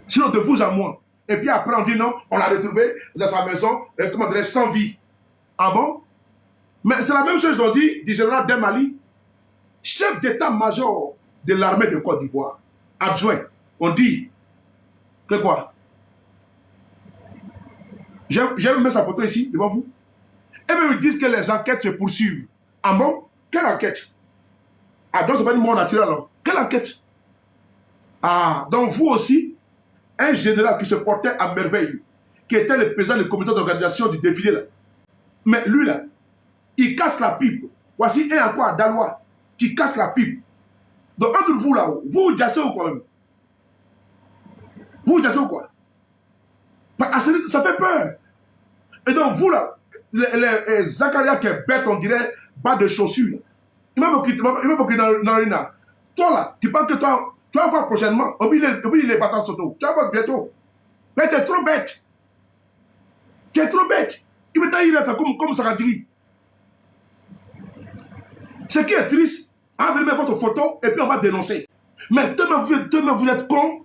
Sinon, de vous à moi. Et puis après, on dit non, on l'a retrouvé dans sa maison, sans vie. Ah bon? Mais c'est la même chose qu'on dit du général Demali, chef d'état-major de l'armée de Côte d'Ivoire, adjoint. On dit que quoi? J'ai mis sa photo ici, devant vous. Et même ils disent que les enquêtes se poursuivent. Ah bon? Quelle enquête? Ah, donc c'est pas une mort naturelle alors. Quelle enquête? Ah, donc vous aussi, un général qui se portait à merveille, qui était le président du comité d'organisation du défilé là. Mais lui là, il casse la pipe. Voici un encore à Dalois qui casse la pipe. Donc entre vous là, vous jassez ou quoi même? Vous jassez ou quoi? Ça fait peur. Et donc vous là, les Zakaria qui est bête, on dirait bas de chaussures. Il m'a beaucoup dans l'arena. Toi là, tu penses que toi, tu vas voir prochainement. Oublie les bâtons soto. Tu vas voir bientôt. Mais tu es trop bête. Tu es trop bête. Il me il a fait comme Sakadiri. Ce qui est triste, on va venir mettre votre photo et puis on va dénoncer. Mais demain vous êtes cons,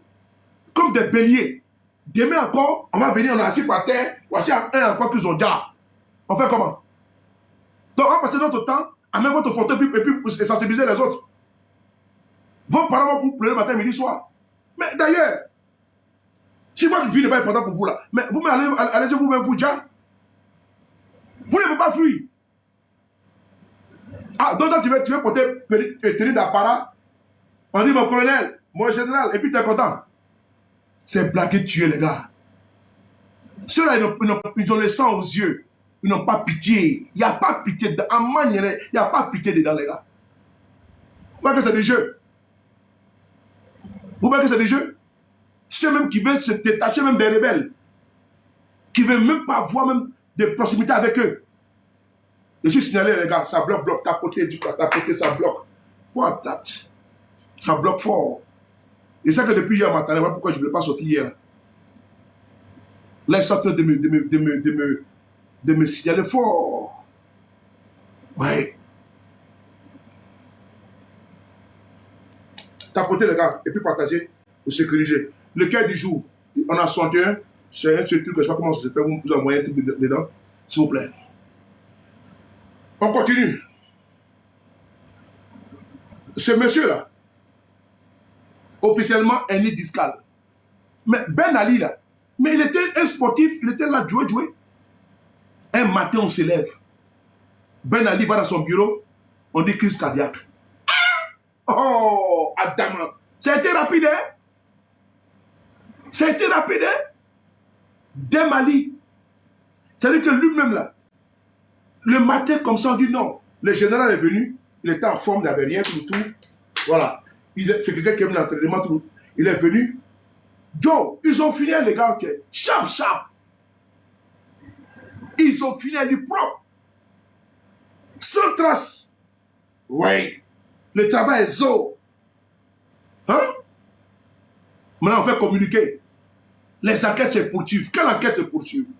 comme des béliers. Demain encore, on va venir, on est assis par terre. Voici un encore qu'ils ont déjà. On fait comment? Donc on va passer notre temps à mettre votre photo et puis sensibiliser les autres. Vos parents vont vous pleurer matin, midi, soir. Mais d'ailleurs, si votre vie n'est pas importante pour vous là, mais vous allez vous-même vous déjà. Vous ne pouvez pas fuir. Ah, donc tu veux porter tenue d'apparat. On dit mon colonel, mon général, et puis tu es content. C'est blaguer tuer les gars. Ceux-là, ils ont le sang aux yeux. Ils n'ont pas pitié. Il n'y a pas pitié. En manière, il n'y a pas pitié dedans, les gars. Vous voyez que c'est des jeux. Vous voyez que c'est des jeux. Ceux même qui veulent se détacher même des rebelles. Qui ne veulent même pas avoir même de proximité avec eux. Je suis signalé, les gars, ça bloque, tapoter, ça bloque. What that? Ça bloque fort. Et c'est que depuis hier matin, voilà pourquoi je ne voulais pas sortir hier. Là, ils sont en train de me signaler fort. Ouais. Tapoter, les gars, et puis partager, ou sécuriser. Le cœur du jour, on a 61, c'est un truc que je ne sais pas comment ça se fait, vous envoyez un truc dedans, s'il vous plaît. On continue. Ce monsieur-là, officiellement un nid discal. Mais Ben Ali, là, mais il était un sportif, il était là, jouer. Un matin, on se lève. Ben Ali va dans son bureau, on dit crise cardiaque. Oh, Adam, ça a été rapide, hein? Ça a été rapide, hein? Ben Ali. C'est-à-dire que lui-même, là, le matin, comme ça, on dit non. Le général est venu, il était en forme, il n'avait rien, tout. Voilà. C'est quelqu'un qui aime l'entraînement, tout. Il est venu. Joe, ils ont fini, les gars, ok. Chap. Ils ont fini du propre. Sans trace. Oui. Le travail est zo. Hein? Maintenant, on fait communiquer. Les enquêtes se poursuivent. Quelle enquête se poursuivent?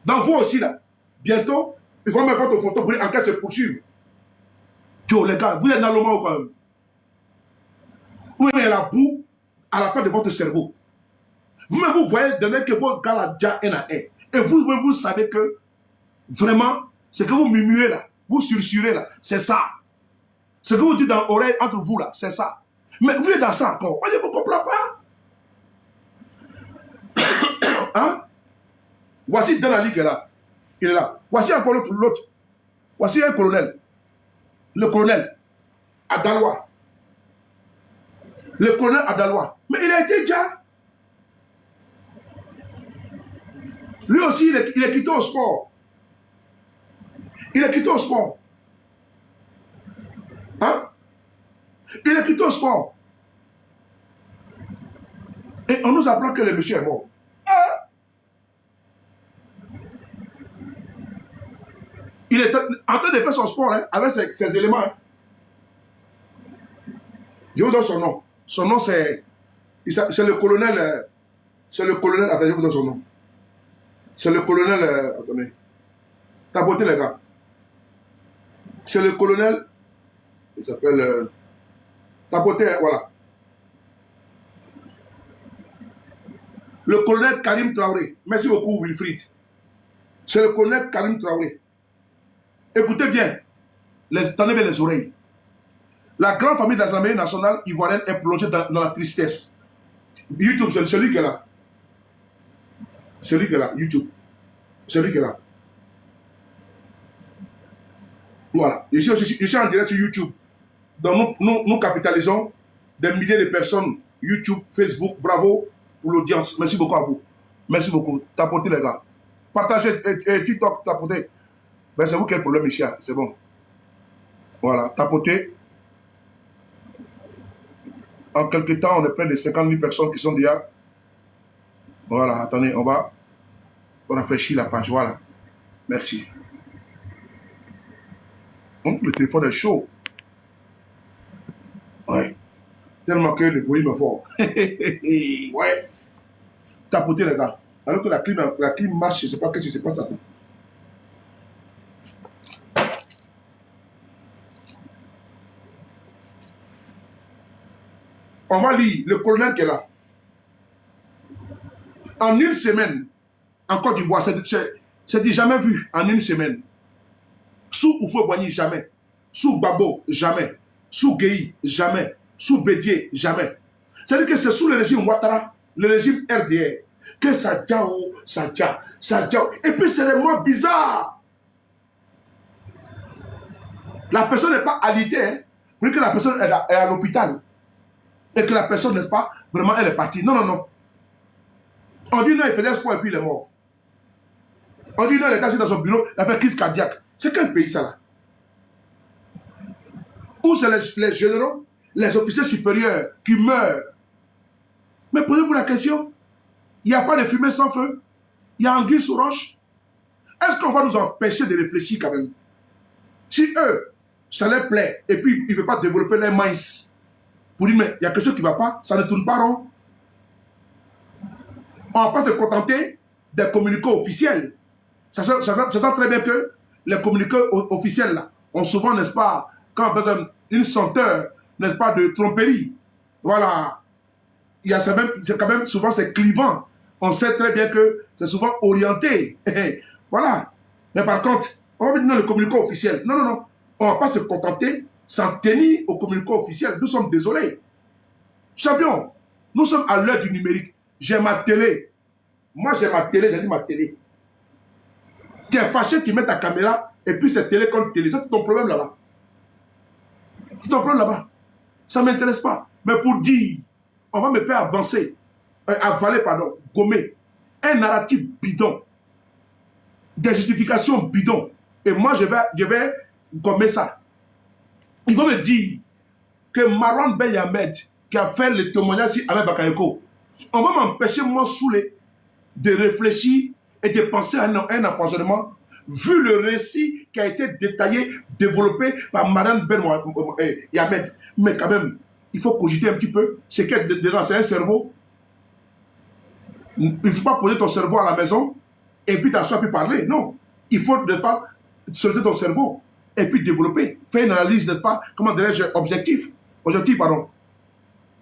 Dans vous aussi, là, bientôt, il faut mettre votre photo pour que l'enquête se poursuive. Joe, les gars, vous êtes dans le moment quand même. Vous avez la boue à la part de votre cerveau. Vous-même, vous voyez demain que votre gars là, déjà un à un. Et vous-même, vous savez que, vraiment, ce que vous murmurez là, vous sursurez là, c'est ça. Ce que vous dites dans l'oreille entre vous là, c'est ça. Mais vous êtes dans ça encore. Moi, je ne vous comprends pas. Hein? Voici dans la ligue là. Il est là. Voici encore l'autre. Voici un colonel. Le colonel Adalois. Le colonel Adalois. Mais il a été déjà. Lui aussi, il est quitté au sport. Il est quitté au sport. Hein? Il est quitté au sport. Et on nous apprend que le monsieur est mort. Hein? Il est en train de faire son sport hein, avec ses éléments. Hein. Je vous donne son nom. Son nom, c'est le colonel. C'est le colonel. Attendez, je vous donne son nom. C'est le colonel. Attendez. Tapotez, les gars. C'est le colonel. Il s'appelle. Tapotez, voilà. Le colonel Karim Traoré. Merci beaucoup, Wilfried. C'est le colonel Karim Traoré. Écoutez bien. Tendez bien les oreilles. La grande famille de la gendarmerie nationale ivoirienne est plongée dans la tristesse. YouTube, c'est celui qui est là. Celui qui est là, YouTube. Celui qui est là. Voilà. Je suis en direct sur YouTube. Donc nous capitalisons des milliers de personnes. YouTube, Facebook, bravo pour l'audience. Merci beaucoup à vous. Merci beaucoup. Tapotez les gars. Partagez TikTok, tapotez. Ben, c'est vous qui avez le problème, Michel. C'est bon. Voilà, tapotez. En quelques temps, on est près de 50 000 personnes qui sont déjà. Voilà, attendez, on rafraîchit la page. Voilà. Merci. Le téléphone est chaud. Ouais. Tellement que le volume est fort. Ouais. Tapotez les gars. Alors que la clim marche, je ne sais pas qu'est-ce qui se passe. Attends. On va lire le colonel qui est là. En une semaine, en Côte d'Ivoire, c'est jamais vu en une semaine. Sous Oufo Boigny, jamais. Sous Babo, jamais. Sous Gueye, jamais. Sous Bédier, jamais. C'est-à-dire que c'est sous le régime Ouattara, le régime RDR, que ça diao. Et puis c'est des mots bizarres. La personne n'est pas alitée, hein, pour que la personne est à l'hôpital. Et que la personne, n'est-ce pas, vraiment, elle est partie. Non, non, non. On dit non, il faisait sport et puis il est mort. On dit non, il est assis dans son bureau, il a fait crise cardiaque. C'est quel pays ça là? Où c'est les généraux, les officiers supérieurs qui meurent? Mais posez-vous la question. Il n'y a pas de fumée sans feu. Il y a anguille sous roche. Est-ce qu'on va nous empêcher de réfléchir quand même? Si eux, ça leur plaît, et puis ils ne veulent pas développer leur minds, pour dire, mais il y a quelque chose qui ne va pas, ça ne tourne pas rond. On ne va pas se contenter des communiqués officiels. Sachant très bien que les communiqués officiels, là, ont souvent, n'est-ce pas, quand on a besoin d'une senteur, n'est-ce pas, de tromperie. Voilà. C'est quand même souvent, c'est clivant. On sait très bien que c'est souvent orienté. Voilà. Mais par contre, on va dire le communiqué officiel. Non, non, non. On ne va pas se contenter s'en tenir au communiqué officiel. Nous sommes désolés. Champion, nous sommes à l'heure du numérique. J'ai ma télé. Moi, j'ai ma télé, j'ai dit ma télé. Tu es fâché, tu mets ta caméra et puis c'est télé contre télé. Ça, c'est ton problème là-bas. C'est ton problème là-bas. Ça ne m'intéresse pas. Mais pour dire, on va me faire avancer, avaler, pardon, gommer un narratif bidon, des justifications bidons. Et moi, je vais gommer ça. Ils vont me dire que Marwan Ben Yamed, qui a fait le témoignage sur Ahmed Bakayoko, on va m'empêcher, moi, saoulé, de réfléchir et de penser à un empoisonnement, vu le récit qui a été détaillé, développé par Marwan Ben Yamed. Mais quand même, il faut cogiter un petit peu. C'est dedans, c'est un cerveau. Il ne faut pas poser ton cerveau à la maison et puis t'asseoir puis parler. Non. Il faut ne pas solliciter ton cerveau et puis développer. Faire une analyse, n'est-ce pas? Comment dirais-je? Objectif, pardon.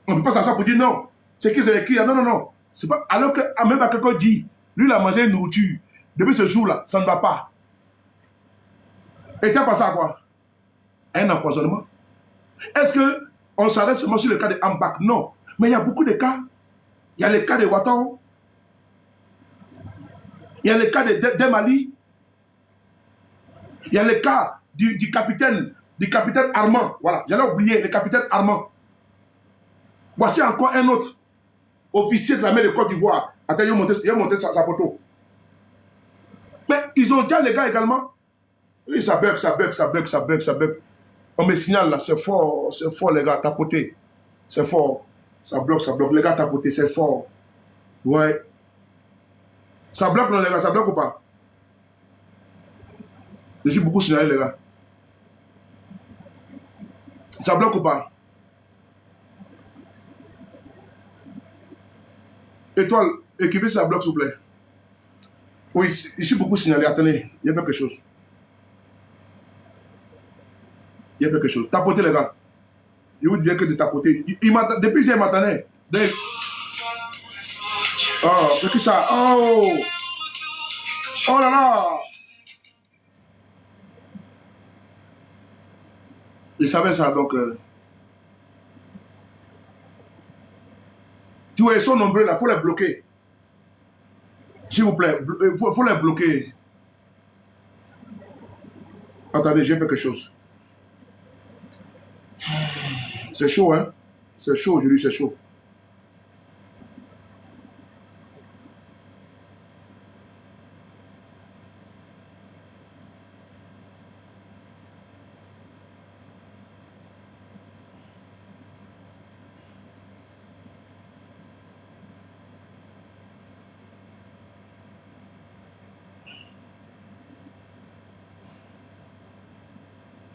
On ne peut pas s'asseoir pour dire non. C'est qu'ils ont écrit. Non, non, non. C'est pas. Alors que même quelqu'un dit, lui, il a mangé une nourriture. Depuis ce jour-là, ça ne va pas. Et tu as passé à quoi? Un empoisonnement. Est-ce qu'on s'arrête seulement sur le cas de Ambak? Non. Mais il y a beaucoup de cas. Il y a le cas de Ouattara. Il y a le cas de Mali. Il y a le cas du capitaine Armand. Voilà, j'allais oublier le capitaine Armand. Voici encore un autre officier de l'armée de Côte d'Ivoire. Attends, il a monté sa photo. Mais ils ont déjà les gars également. Oui, ça bug. On me signale là, c'est fort les gars, tapoter. C'est fort. Ça bloque. Les gars, tapoter, c'est fort. Ouais. Ça bloque, non, les gars, ça bloque ou pas? Je suis beaucoup signalé, les gars. Ça bloque ou pas? Étoile, écrivez ça bloque, s'il vous plaît. Oui, je suis beaucoup signalé. Attendez, il y a quelque chose. Tapotez, les gars. Je vous disais que de tapoter. Depuis hier, il m'attendait. Oh, c'est qui ça? Oh! Oh là là! Il savait ça, donc... Tu vois, ils sont nombreux là, il faut les bloquer. S'il vous plaît, il faut les bloquer. Attendez, j'ai fait quelque chose. C'est chaud, hein? C'est chaud aujourd'hui, c'est chaud.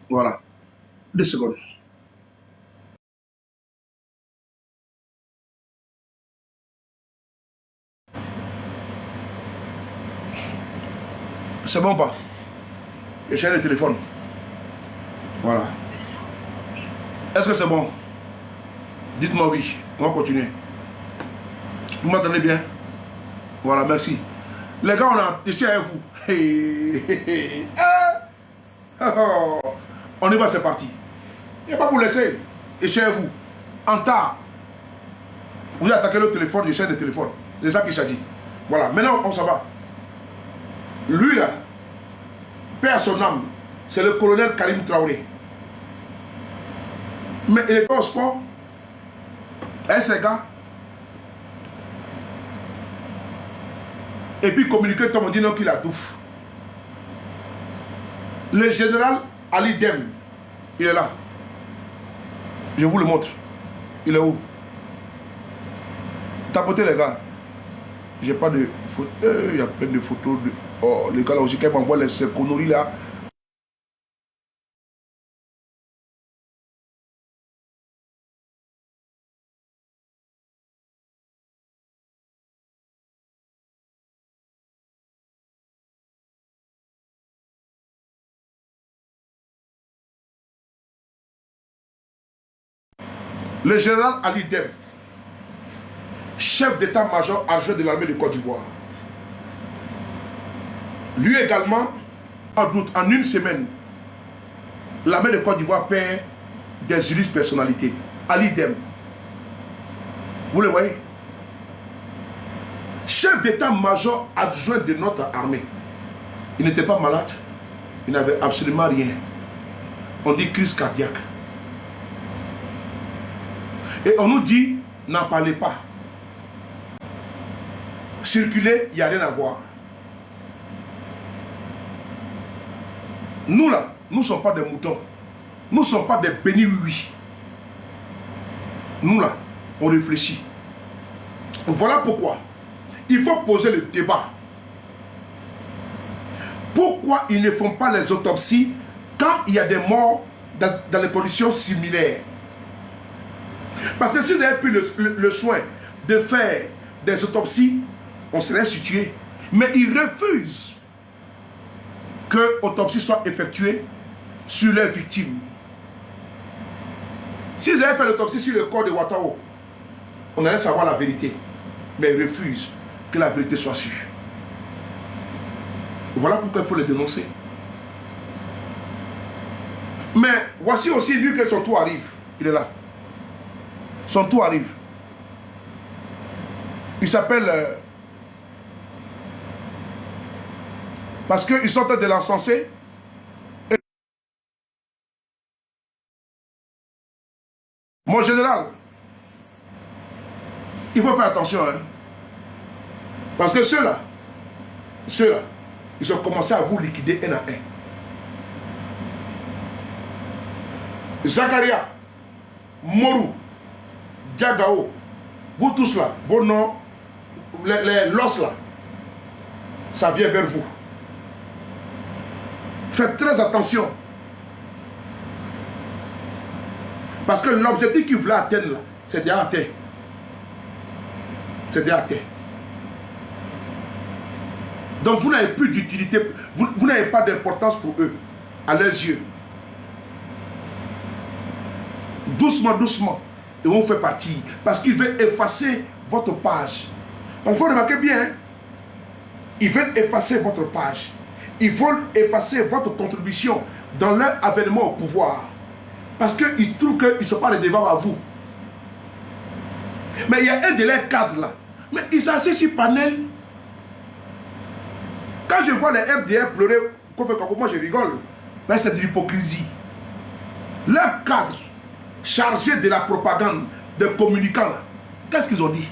Voilà. 2 secondes. C'est bon pas? J'ai le téléphone. Voilà. Est-ce que c'est bon? Dites-moi oui. On va continuer. Vous m'entendez bien? Voilà, merci. Les gars, on a été avec vous. On y va, c'est parti. Il n'y a pas pour laisser. Et chez vous, en tard, vous attaquez le téléphone, je cherche le téléphone. C'est ça qu'il s'agit. Voilà, maintenant on s'en va. Lui là, paix à son âme, c'est le colonel Karim Traoré. Mais il est au sport. Et ces gars. Et puis communiquer, tout le monde dit non qu'il a douf. Le général Ali Dem, il est là. Je vous le montre. Il est où? Tapotez les gars. J'ai pas de photos. Il y a plein de photos. Oh, les gars là aussi, quand ils m'envoient ces conneries là. Le général Ali Dem, chef d'état-major adjoint de l'armée de Côte d'Ivoire. Lui également, en doute, en une semaine, l'armée de Côte d'Ivoire perd des illustres personnalités. Ali Dem. Vous le voyez? Chef d'état-major adjoint de notre armée. Il n'était pas malade. Il n'avait absolument rien. On dit crise cardiaque. Et on nous dit, n'en parlez pas. Circuler, il n'y a rien à voir. Nous là, nous ne sommes pas des moutons. Nous ne sommes pas des bénis oui. Nous là, on réfléchit. Voilà pourquoi il faut poser le débat. Pourquoi ils ne font pas les autopsies quand il y a des morts dans les conditions similaires? Parce que s'ils avaient pris le soin de faire des autopsies, on serait situé. Mais ils refusent que l'autopsie soit effectuée sur leurs victimes. S'ils avaient fait l'autopsie sur le corps de Ouattara, on allait savoir la vérité. Mais ils refusent que la vérité soit sûre. Voilà pourquoi il faut les dénoncer. Mais voici aussi lui que son tour arrive. Il est là. Son tour arrive. Il s'appelle... parce qu'ils sont en train de l'encenser. Mon général, il faut faire attention. Hein? Parce que ceux-là, ils ont commencé à vous liquider un à un. Zakaria, Morou, Diagao, vous tous là, vos noms, l'os là, ça vient vers vous. Faites très attention. Parce que l'objectif qu'ils voulaient atteindre là, c'est déjà atteint. C'est déjà atteint. Donc vous n'avez plus d'utilité, vous n'avez pas d'importance pour eux, à leurs yeux. Doucement, doucement, ils vont faire partie. Parce qu'ils veulent effacer votre page. Parce qu'il faut remarquer bien, hein? Ils veulent effacer votre page. Ils veulent effacer votre contribution dans leur avènement au pouvoir. Parce qu'ils trouvent qu'ils ne sont pas redevables à vous. Mais il y a un de leurs cadres là. Mais ils sont assis sur panel. Quand je vois les FDR pleurer, moi je rigole. Mais c'est de l'hypocrisie. Leur cadre chargés de la propagande, des communicants là, qu'est-ce qu'ils ont dit?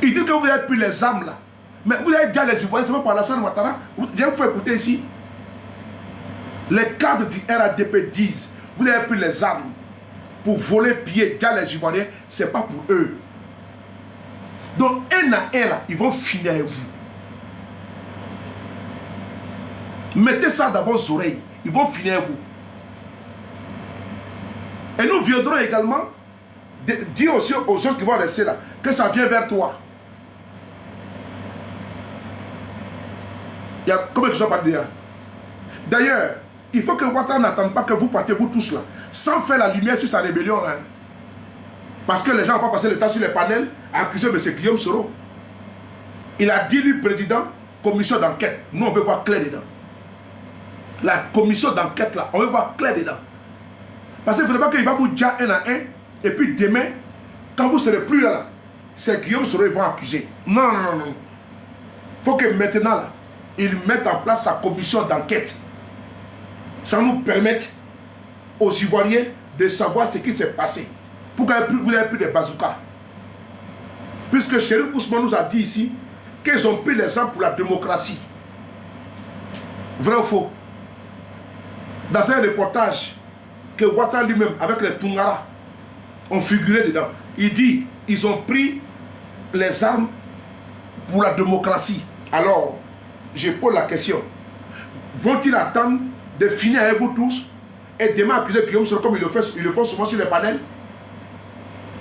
Ils disent que vous avez pris les armes là. Mais vous avez déjà les Ivoiriens, c'est pas par Alassane Ouattara. J'ai vous fait écouter ici. Les cadres du RADP disent, vous avez pris les armes pour voler, piller déjà les Ivoiriens, c'est pas pour eux. Donc un à un là, ils vont finir avec vous. Mettez ça dans vos oreilles, ils vont finir avec vous. Et nous viendrons également dire aussi aux autres qui vont rester là, que ça vient vers toi. Il y a combien de gens parlent déjà? D'ailleurs, il faut que Ouattara n'attende pas que vous partez vous tous là, sans faire la lumière sur sa rébellion là. Parce que les gens n'ont pas passé le temps sur les panels à accuser M. Guillaume Soro. Il a dit, lui, président, commission d'enquête. Nous, on veut voir clair dedans. La commission d'enquête là, on veut voir clair dedans. Parce qu'il ne faudrait pas qu'il va vous dire un à un, et puis demain, quand vous ne serez plus là, c'est Guillaume Soro qui va accuser. Non, non, non, non. Il faut que maintenant là, il mette en place sa commission d'enquête. Ça nous permette aux Ivoiriens de savoir ce qui s'est passé. Pourquoi vous avez pris des bazookas? Puisque Chérif Ousmane nous a dit ici qu'ils ont pris les armes pour la démocratie. Vrai ou faux? Dans un reportage que Ouattara lui-même, avec les Tungara, ont figuré dedans, il dit ils ont pris les armes pour la démocratie. Alors, je pose la question, vont-ils attendre de finir avec vous tous et demain accuser Guillaume Soro comme ils le font souvent sur les panels?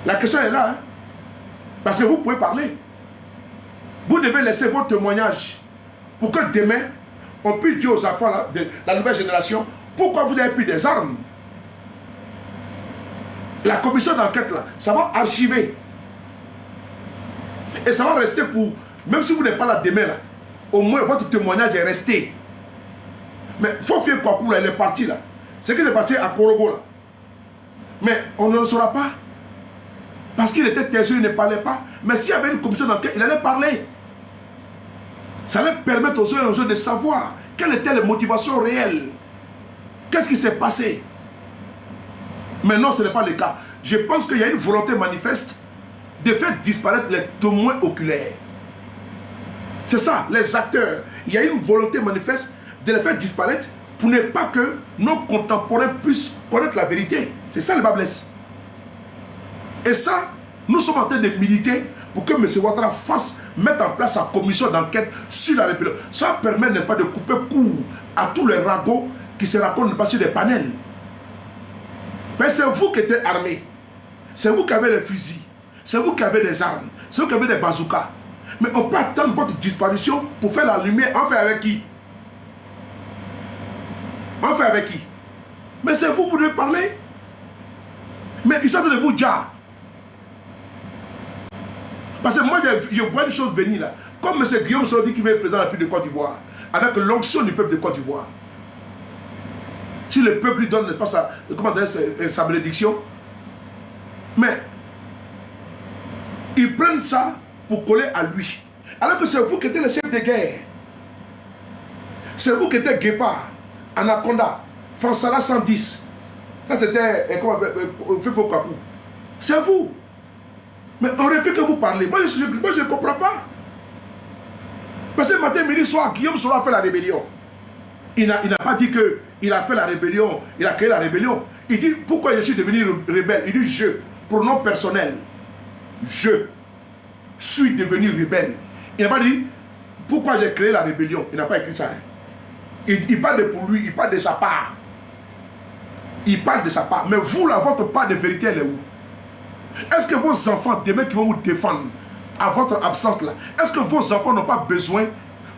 La question est là, hein? Parce que vous pouvez parler. Vous devez laisser vos témoignages pour que demain, on puisse dire aux enfants là, de la nouvelle génération, pourquoi vous avez pris des armes? La commission d'enquête là, ça va archiver. Et ça va rester pour, même si vous n'êtes pas là demain là, au moins votre témoignage est resté. Mais Fofié Kwaku là, il est parti là. Ce qui s'est passé à Korogo là. Mais on ne le saura pas. Parce qu'il était taiseux, il ne parlait pas. Mais s'il y avait une commission d'enquête, il allait parler. Ça allait permettre aux uns et aux autres de savoir quelle était la motivation réelle. Qu'est-ce qui s'est passé? Mais non, ce n'est pas le cas. Je pense qu'il y a une volonté manifeste de faire disparaître les témoins oculaires. C'est ça, les acteurs. Il y a une volonté manifeste de les faire disparaître pour ne pas que nos contemporains puissent connaître la vérité. C'est ça le bas blesse. Et ça, nous sommes en train de militer pour que M. Ouattara mette en place sa commission d'enquête sur la rébellion. Ça permet n'est pas de couper court à tous les ragots qui se racontent pas sur des panels. Mais c'est vous qui êtes armés. C'est vous qui avez les fusils. C'est vous qui avez les armes. C'est vous qui avez des bazookas. Mais on peut attendre votre disparition pour faire la lumière. On fait avec qui? On fait avec qui? Mais c'est vous, vous devez parler. Mais ils sont en train de vous dire. Parce que moi, je vois une chose venir là. Comme M. Guillaume Soro dit qu'il va être président de la République de Côte d'Ivoire, avec l'onction du peuple de Côte d'Ivoire. Si le peuple lui donne, n'est-ce pas, sa bénédiction. Mais ils prennent ça pour coller à lui. Alors que c'est vous qui êtes le chef de guerre. C'est vous qui êtes Guépard, Anaconda, Fansala 110. Ça c'était Fefo Kapou. C'est vous. Mais on refuse que vous parlez. Moi je ne comprends pas. Parce que matin, midi, soir, Guillaume Soro a fait la rébellion. Il n'a pas dit qu'il a fait la rébellion, il a créé la rébellion. Il dit pourquoi je suis devenu rebelle. Il dit je, pronom personnel. Je suis devenu rebelle. Il n'a pas dit pourquoi j'ai créé la rébellion. Il n'a pas écrit ça. Il parle de pour lui, il parle de sa part. Il parle de sa part. Mais vous, là, votre part de vérité, elle est où? Est-ce que vos enfants, demain, qui vont vous défendre à votre absence là, est-ce que vos enfants n'ont pas besoin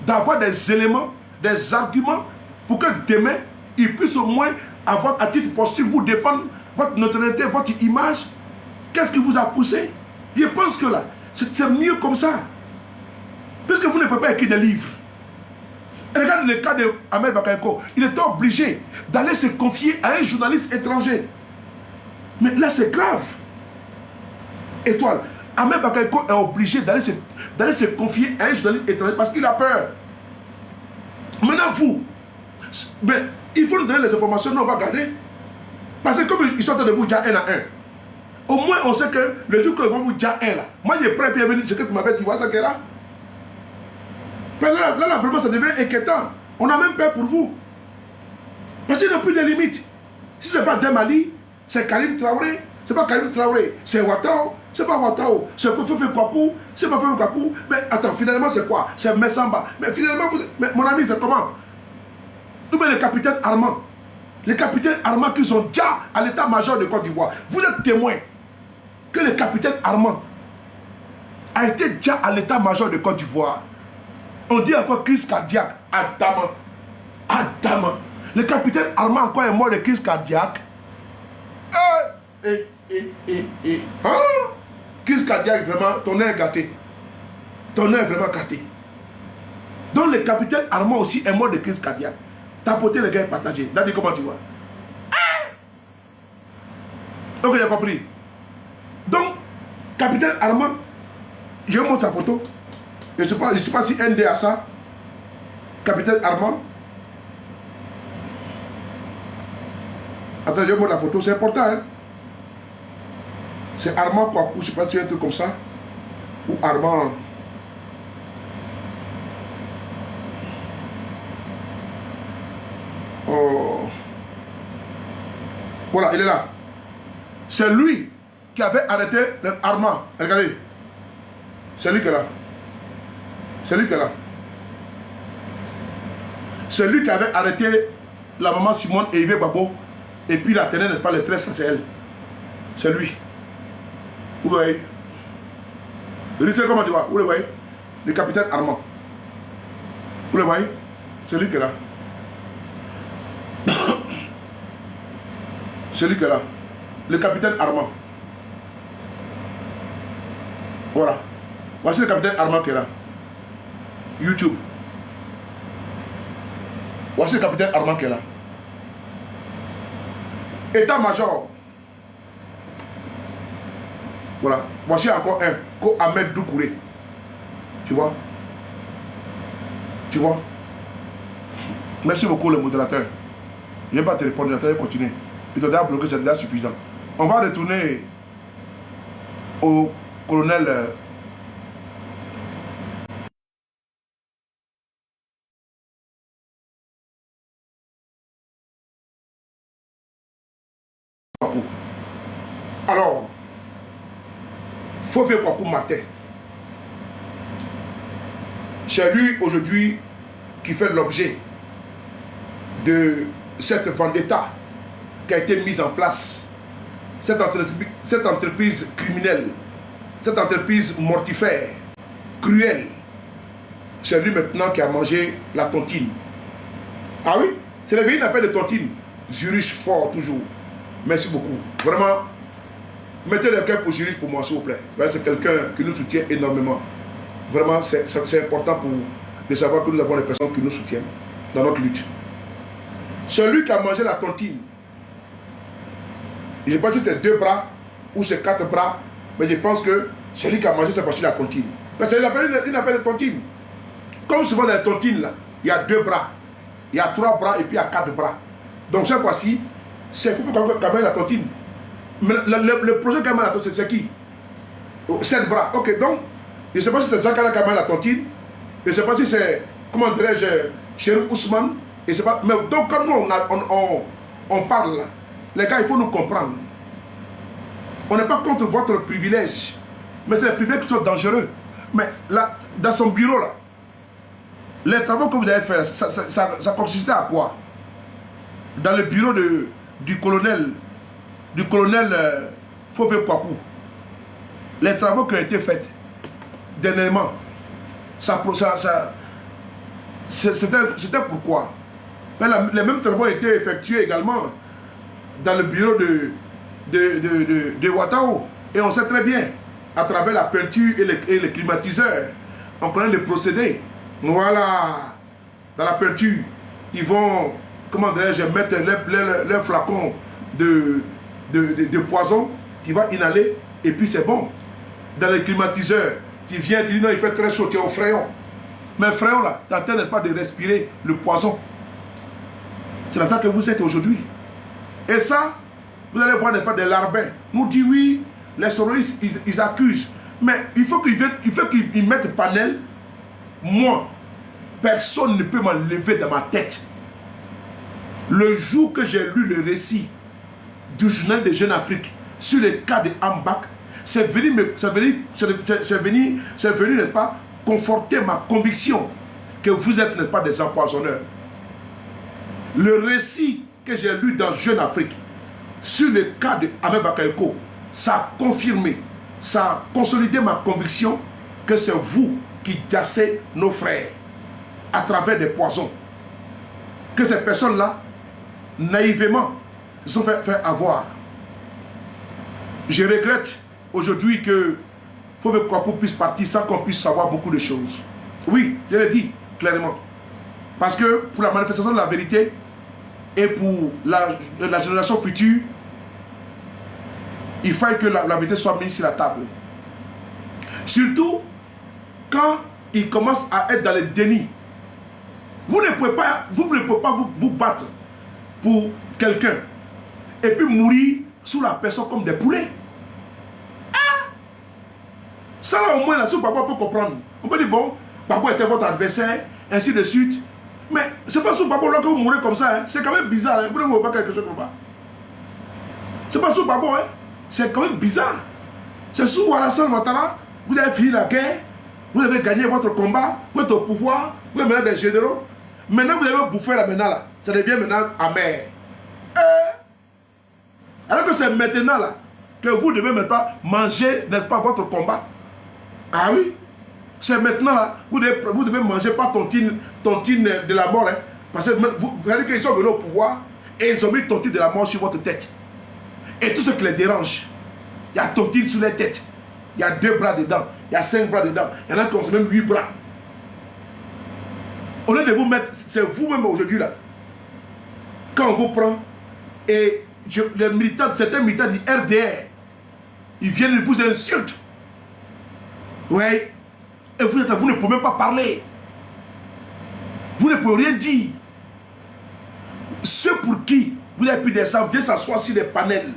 d'avoir des éléments, des arguments pour que demain, ils puissent au moins avoir à titre posthume vous défendre votre notoriété, votre image? Qu'est-ce qui vous a poussé? Je pense que là, c'est mieux comme ça. Puisque vous ne pouvez pas écrire des livres. Et regarde le cas de Ahmed Bakayoko. Il était obligé d'aller se confier à un journaliste étranger. Mais là, c'est grave. Étoile. Ahmed Bakayoko est obligé d'aller se confier à un journaliste étranger parce qu'il a peur. Maintenant, vous, mais il faut nous donner les informations, nous on va garder. Parce que comme ils sont en train de vous dire un à un, au moins on sait que le jour qu'ils vont vous dire un là, moi j'ai prêt bienvenue ce que tu m'avais dit, vois ça qui est là. Mais là, vraiment ça devient inquiétant. On a même peur pour vous. Parce qu'il n'y a plus de limites. Si ce n'est pas Demali, c'est Karim Traoré. C'est pas Karim Traoré, c'est Ouattao. C'est pas Ouattao, c'est Fefe Kwaku. C'est pas Fefe Kwaku. Mais attends, finalement c'est quoi? C'est Messamba. Mais finalement, mais mon ami, c'est comment? Ou bien les capitaines Armand. Les capitaines Armand qui sont déjà à l'état-major de Côte d'Ivoire. Vous êtes témoin que le capitaine Armand a été déjà à l'état-major de Côte d'Ivoire. On dit encore crise cardiaque. Adama. Le capitaine Armand encore est mort de crise cardiaque. Crise cardiaque, vraiment, ton nez est gâté. Ton nez est vraiment gâté. Donc le capitaine Armand aussi est mort de crise cardiaque. Tapoter les gars et partager. Dadi, comment tu vois? Donc j'ai compris. Donc, capitaine Armand, je montre sa photo. Je ne sais pas si ND a ça. Capitaine Armand. Attends, je montre la photo, c'est important. Hein? C'est Armand Kwaku, je ne sais pas si c'est un truc comme ça. Ou Armand. Oh. Voilà, il est là. C'est lui qui avait arrêté Armand. Regardez. C'est lui qui est là. C'est lui qui est là. C'est lui qui avait arrêté la maman Simone et Yves Babo. Et puis la tenue n'est pas les tresses, c'est elle. C'est lui. Vous voyez? Vous voyez comment tu vois? Vous le voyez? Le capitaine Armand. Vous le voyez? C'est lui qui est là. C'est lui qui est là. Le capitaine Armand. Voilà. Voici le capitaine Armand qui est là. YouTube. Voici le capitaine Armand qui est là. État-major. Voilà. Voici encore un. Ko Ahmed Doucouré. Tu vois? Tu vois? Merci beaucoup le modérateur. Je ne vais pas te répondre, je vais continuer. Il t'a déjà bloqué, c'est déjà suffisant. On va retourner au colonel. Alors, Fefe Kwaku Martin. C'est lui aujourd'hui qui fait l'objet de cette vendetta qui a été mise en place. Cette entreprise criminelle, cette entreprise mortifère, cruelle. C'est lui maintenant qui a mangé la tontine. Ah oui, c'est le une affaire de tontine. Zurich fort toujours. Merci beaucoup. Vraiment, mettez le cœur pour Zurich pour moi, s'il vous plaît. C'est quelqu'un qui nous soutient énormément. Vraiment, c'est important pour de savoir que nous avons des personnes qui nous soutiennent dans notre lutte. Celui qui a mangé la tontine, je ne sais pas si c'est 2 bras ou c'est 4 bras, mais je pense que c'est lui qui a mangé cette fois-ci la tontine. Parce qu'il a fait une affaire de tontine. Comme souvent dans les tontines, là, il y a 2 bras, il y a 3 bras et puis il y a 4 bras. Donc cette fois-ci, c'est Fefe Kwaku qui a mangé la tontine. Mais le projet qui a mangé la tontine, c'est qui? 7 bras. Ok, donc, je ne sais pas si c'est Zakara qui a mangé la tontine. Je ne sais pas si c'est, comment dirais-je, Chérif Ousmane. Et c'est pas, mais donc quand nous on parle là, les gars, il faut nous comprendre. On n'est pas contre votre privilège, mais c'est les privilèges qui sont dangereux. Mais là, dans son bureau là, les travaux que vous avez fait, ça consistait à quoi? Dans le bureau du colonel Fefe Kwaku, les travaux qui ont été faits dernièrement, c'était pourquoi? Les mêmes travaux ont été effectués également dans le bureau de Ouattao. Et on sait très bien, à travers la peinture et les climatiseurs, on connaît les procédés. Voilà, dans la peinture, ils vont, comment dirais-je, mettre leur flacon de poison qui va inhaler, et puis c'est bon. Dans les climatiseurs, tu viens, tu dis non, il fait très chaud, tu es au fréon. Mais frère, là, ta tête n'est pas de respirer le poison. C'est dans ça que vous êtes aujourd'hui. Et ça, vous allez voir, n'est-ce pas, des larbins. Nous dit oui, les sororistes, ils accusent. Mais il faut qu'ils mettent panel. Moi, personne ne peut m'enlever de ma tête. Le jour que j'ai lu le récit du journal de Jeune Afrique sur le cas de Ambak, c'est venu, n'est-ce pas, conforter ma conviction que vous êtes, n'est-ce pas, des empoisonneurs. Le récit que j'ai lu dans Jeune Afrique sur le cas de Ahmed Bakayoko, ça a confirmé, ça a consolidé ma conviction que c'est vous qui tassez nos frères à travers des poisons. Que ces personnes-là, naïvement, se sont fait avoir. Je regrette aujourd'hui que Fauve Kwaku puisse partir sans qu'on puisse savoir beaucoup de choses. Oui, je l'ai dit clairement. Parce que pour la manifestation de la vérité et pour la génération future, il faut que la vérité soit mise sur la table. Surtout quand il commence à être dans le déni. Vous ne pouvez pas vous battre pour quelqu'un et puis mourir sous la personne comme des poulets. Ah! Ça là au moins là, Papa peut comprendre. On peut dire bon, Papa était votre adversaire, ainsi de suite. Mais c'est pas sous Papa là que vous mourrez comme ça. Hein. C'est quand même bizarre. Hein. Vous ne voyez pas quelque chose comme ça. C'est pas sous Papa. Hein. C'est quand même bizarre. C'est sous Alassane Ouattara. Vous avez fini la guerre. Vous avez gagné votre combat. Vous êtes au pouvoir. Vous êtes maintenant des généraux. Maintenant vous avez bouffé là maintenant là. Ça devient maintenant amer. Alors que c'est maintenant là que vous devez maintenant manger, n'est-ce pas, votre combat. Ah oui. C'est maintenant là, vous devez manger pas tontine de la mort. Hein, parce que vous regardez qu'ils sont venus au pouvoir et ils ont mis tontine de la mort sur votre tête. Et tout ce qui les dérange, il y a tontine sur les têtes. Il y a 2 bras dedans, il y a 5 bras dedans, il y en a qui ont même 8 bras. Au lieu de vous mettre, c'est vous-même aujourd'hui là. Quand on vous prend et les militants, certains militants du RDR, ils viennent et vous insultent. Oui. Et vous ne pouvez même pas parler. Vous ne pouvez rien dire. Ceux pour qui vous avez pu descendre, viennent s'asseoir sur des panels.